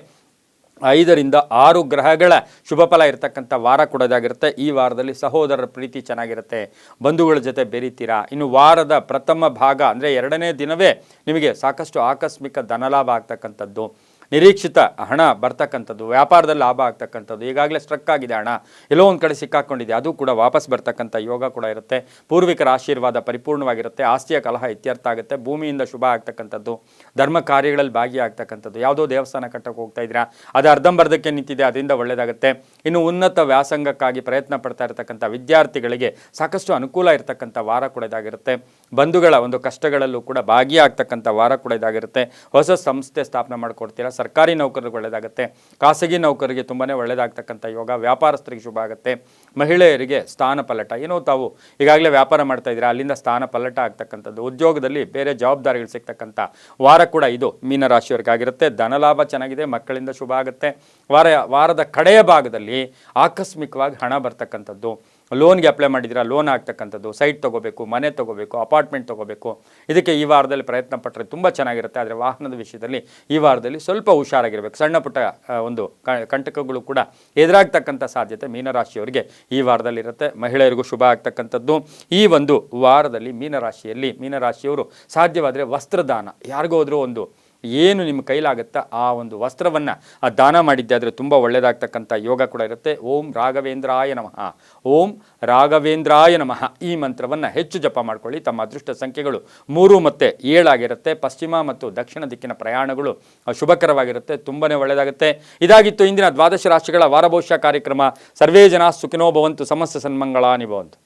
5 ರಿಂದ 6 ಗ್ರಹಗಳ ಶುಭ ಫಲ ಇರತಕ್ಕಂಥ ವಾರ ಕೊಡೋದಾಗಿರುತ್ತೆ. ಈ ವಾರದಲ್ಲಿ ಸಹೋದರರ ಪ್ರೀತಿ ಚೆನ್ನಾಗಿರುತ್ತೆ. ಬಂಧುಗಳ ಜೊತೆ ಬೆರೀತೀರಾ. ಇನ್ನು ವಾರದ ಪ್ರಥಮ ಭಾಗ ಅಂದರೆ 2ನೇ ದಿನವೇ ನಿಮಗೆ ಸಾಕಷ್ಟು ಆಕಸ್ಮಿಕ ಧನಲಾಭ ಆಗ್ತಕ್ಕಂಥದ್ದು, ನಿರೀಕ್ಷಿತ ಹಣ ಬರ್ತಕ್ಕಂಥದ್ದು, ವ್ಯಾಪಾರದಲ್ಲಿ ಲಾಭ ಆಗ್ತಕ್ಕಂಥದ್ದು, ಈಗಾಗಲೇ ಸ್ಟ್ರಕ್ ಆಗಿದೆ ಹಣ, ಎಲ್ಲೋ ಒಂದು ಕಡೆ ಸಿಕ್ಕಾಕೊಂಡಿದೆ, ಅದು ಕೂಡ ವಾಪಸ್ ಬರ್ತಕ್ಕಂಥ ಯೋಗ ಕೂಡ ಇರುತ್ತೆ. ಪೂರ್ವಿಕರ ಆಶೀರ್ವಾದ ಪರಿಪೂರ್ಣವಾಗಿರುತ್ತೆ. ಆಸ್ತಿಯ ಕಲಹ ಇತ್ಯರ್ಥ ಆಗುತ್ತೆ. ಭೂಮಿಯಿಂದ ಶುಭ ಆಗ್ತಕ್ಕಂಥದ್ದು, ಧರ್ಮ ಕಾರ್ಯಗಳಲ್ಲಿ ಭಾಗಿಯಾಗ್ತಕ್ಕಂಥದ್ದು, ಯಾವುದೋ ದೇವಸ್ಥಾನ ಕಟ್ಟಕ್ಕೆ ಹೋಗ್ತಾ ಇದ್ದೀರಾ, ಅದು ಅರ್ಧಂಬರ್ಧಕ್ಕೆ ನಿಂತಿದೆ, ಅದರಿಂದ ಒಳ್ಳೆಯದಾಗುತ್ತೆ. ಇನ್ನು ಉನ್ನತ ವ್ಯಾಸಂಗಕ್ಕಾಗಿ ಪ್ರಯತ್ನ ಪಡ್ತಾ ಇರತಕ್ಕಂಥ ವಿದ್ಯಾರ್ಥಿಗಳಿಗೆ ಸಾಕಷ್ಟು ಅನುಕೂಲ ಇರತಕ್ಕಂಥ ವಾರ ಕೂಡ ಇದಾಗಿರುತ್ತೆ. ಬಂಧುಗಳ ಒಂದು ಕಷ್ಟಗಳಲ್ಲೂ ಕೂಡ ಭಾಗಿಯಾಗ್ತಕ್ಕಂಥ ವಾರ ಕೂಡ ಇದಾಗಿರುತ್ತೆ. ಹೊಸ ಸಂಸ್ಥೆ ಸ್ಥಾಪನೆ ಮಾಡಿಕೊಡ್ತೀರಾ. ಸರ್ಕಾರಿ ನೌಕರರಿಗೆ ಒಳ್ಳೆಯದಾಗುತ್ತೆ. ಖಾಸಗಿ ನೌಕರಿಗೆ ತುಂಬಾ ಒಳ್ಳೆಯದಾಗ್ತಕ್ಕಂಥ ಯೋಗ. ವ್ಯಾಪಾರಸ್ಥರಿಗೆ ಶುಭ ಆಗುತ್ತೆ. ಮಹಿಳೆಯರಿಗೆ ಸ್ಥಾನ ಪಲ್ಲಟ, ಏನೋ ತಾವು ಈಗಾಗಲೇ ವ್ಯಾಪಾರ ಮಾಡ್ತಾ ಇದ್ದೀರಾ, ಅಲ್ಲಿಂದ ಸ್ಥಾನ ಪಲ್ಲಟ ಆಗ್ತಕ್ಕಂಥದ್ದು, ಉದ್ಯೋಗದಲ್ಲಿ ಬೇರೆ ಜವಾಬ್ದಾರಿಗಳು ಸಿಗ್ತಕ್ಕಂಥ ವಾರ ಕೂಡ ಇದು ಮೀನರಾಶಿಯವರಿಗಾಗಿರುತ್ತೆ. ಧನಲಾಭ ಚೆನ್ನಾಗಿದೆ. ಮಕ್ಕಳಿಂದ ಶುಭ ಆಗುತ್ತೆ. ವಾರದ ಕಡೆಯ ಭಾಗದಲ್ಲಿ ಆಕಸ್ಮಿಕವಾಗಿ ಹಣ ಬರ್ತಕ್ಕಂಥದ್ದು, ಲೋನ್ಗೆ ಅಪ್ಲೈ ಮಾಡಿದ್ದೀರಾ, ಲೋನ್ ಆಗ್ತಕ್ಕಂಥದ್ದು, ಸೈಟ್ ತೊಗೋಬೇಕು, ಮನೆ ತೊಗೋಬೇಕು, ಅಪಾರ್ಟ್ಮೆಂಟ್ ತೊಗೋಬೇಕು, ಇದಕ್ಕೆ ಈ ವಾರದಲ್ಲಿ ಪ್ರಯತ್ನ ಪಟ್ಟರೆ ತುಂಬ ಚೆನ್ನಾಗಿರುತ್ತೆ. ಆದರೆ ವಾಹನದ ವಿಷಯದಲ್ಲಿ ಈ ವಾರದಲ್ಲಿ ಸ್ವಲ್ಪ ಹುಷಾರಾಗಿರಬೇಕು. ಸಣ್ಣ ಪುಟ್ಟ ಒಂದು ಕಂಟಕಗಳು ಕೂಡ ಎದುರಾಗ್ತಕ್ಕಂಥ ಸಾಧ್ಯತೆ ಮೀನರಾಶಿಯವರಿಗೆ ಈ ವಾರದಲ್ಲಿರುತ್ತೆ. ಮಹಿಳೆಯರಿಗೂ ಶುಭ ಆಗ್ತಕ್ಕಂಥದ್ದು. ಈ ಒಂದು ವಾರದಲ್ಲಿ ಮೀನರಾಶಿಯವರು ಸಾಧ್ಯವಾದರೆ ವಸ್ತ್ರದಾನ, ಯಾರಿಗೋ ಹೋದರೂ ಒಂದು ಏನು ನಿಮ್ಮ ಕೈಲಾಗುತ್ತಾ ಆ ಒಂದು ವಸ್ತ್ರವನ್ನು ದಾನ ಮಾಡಿದ್ದೆ ಆದರೆ ತುಂಬ ಒಳ್ಳೆಯದಾಗ್ತಕ್ಕಂಥ ಯೋಗ ಕೂಡ ಇರುತ್ತೆ. ಓಂ ರಾಘವೇಂದ್ರಾಯ ನಮಃ, ಓಂ ರಾಘವೇಂದ್ರಾಯ ನಮಃ ಈ ಮಂತ್ರವನ್ನು ಹೆಚ್ಚು ಜಪ ಮಾಡ್ಕೊಳ್ಳಿ. ತಮ್ಮ ಅದೃಷ್ಟ ಸಂಖ್ಯೆಗಳು 3 ಮತ್ತು 7 ಆಗಿರುತ್ತೆ. ಪಶ್ಚಿಮ ಮತ್ತು ದಕ್ಷಿಣ ದಿಕ್ಕಿನ ಪ್ರಯಾಣಗಳು ಶುಭಕರವಾಗಿರುತ್ತೆ. ತುಂಬಾ ಒಳ್ಳೆಯದಾಗುತ್ತೆ. ಇದಾಗಿತ್ತು ಇಂದಿನ ದ್ವಾದಶ ರಾಶಿಗಳ ವಾರ ಭವಿಷ್ಯ ಕಾರ್ಯಕ್ರಮ. ಸರ್ವೇ ಜನ ಸುಖಿನೋ ಭವಂತು, ಸಮಸ್ತ ಸನ್ಮಂಗಳಾನಿ ಭವಂತು.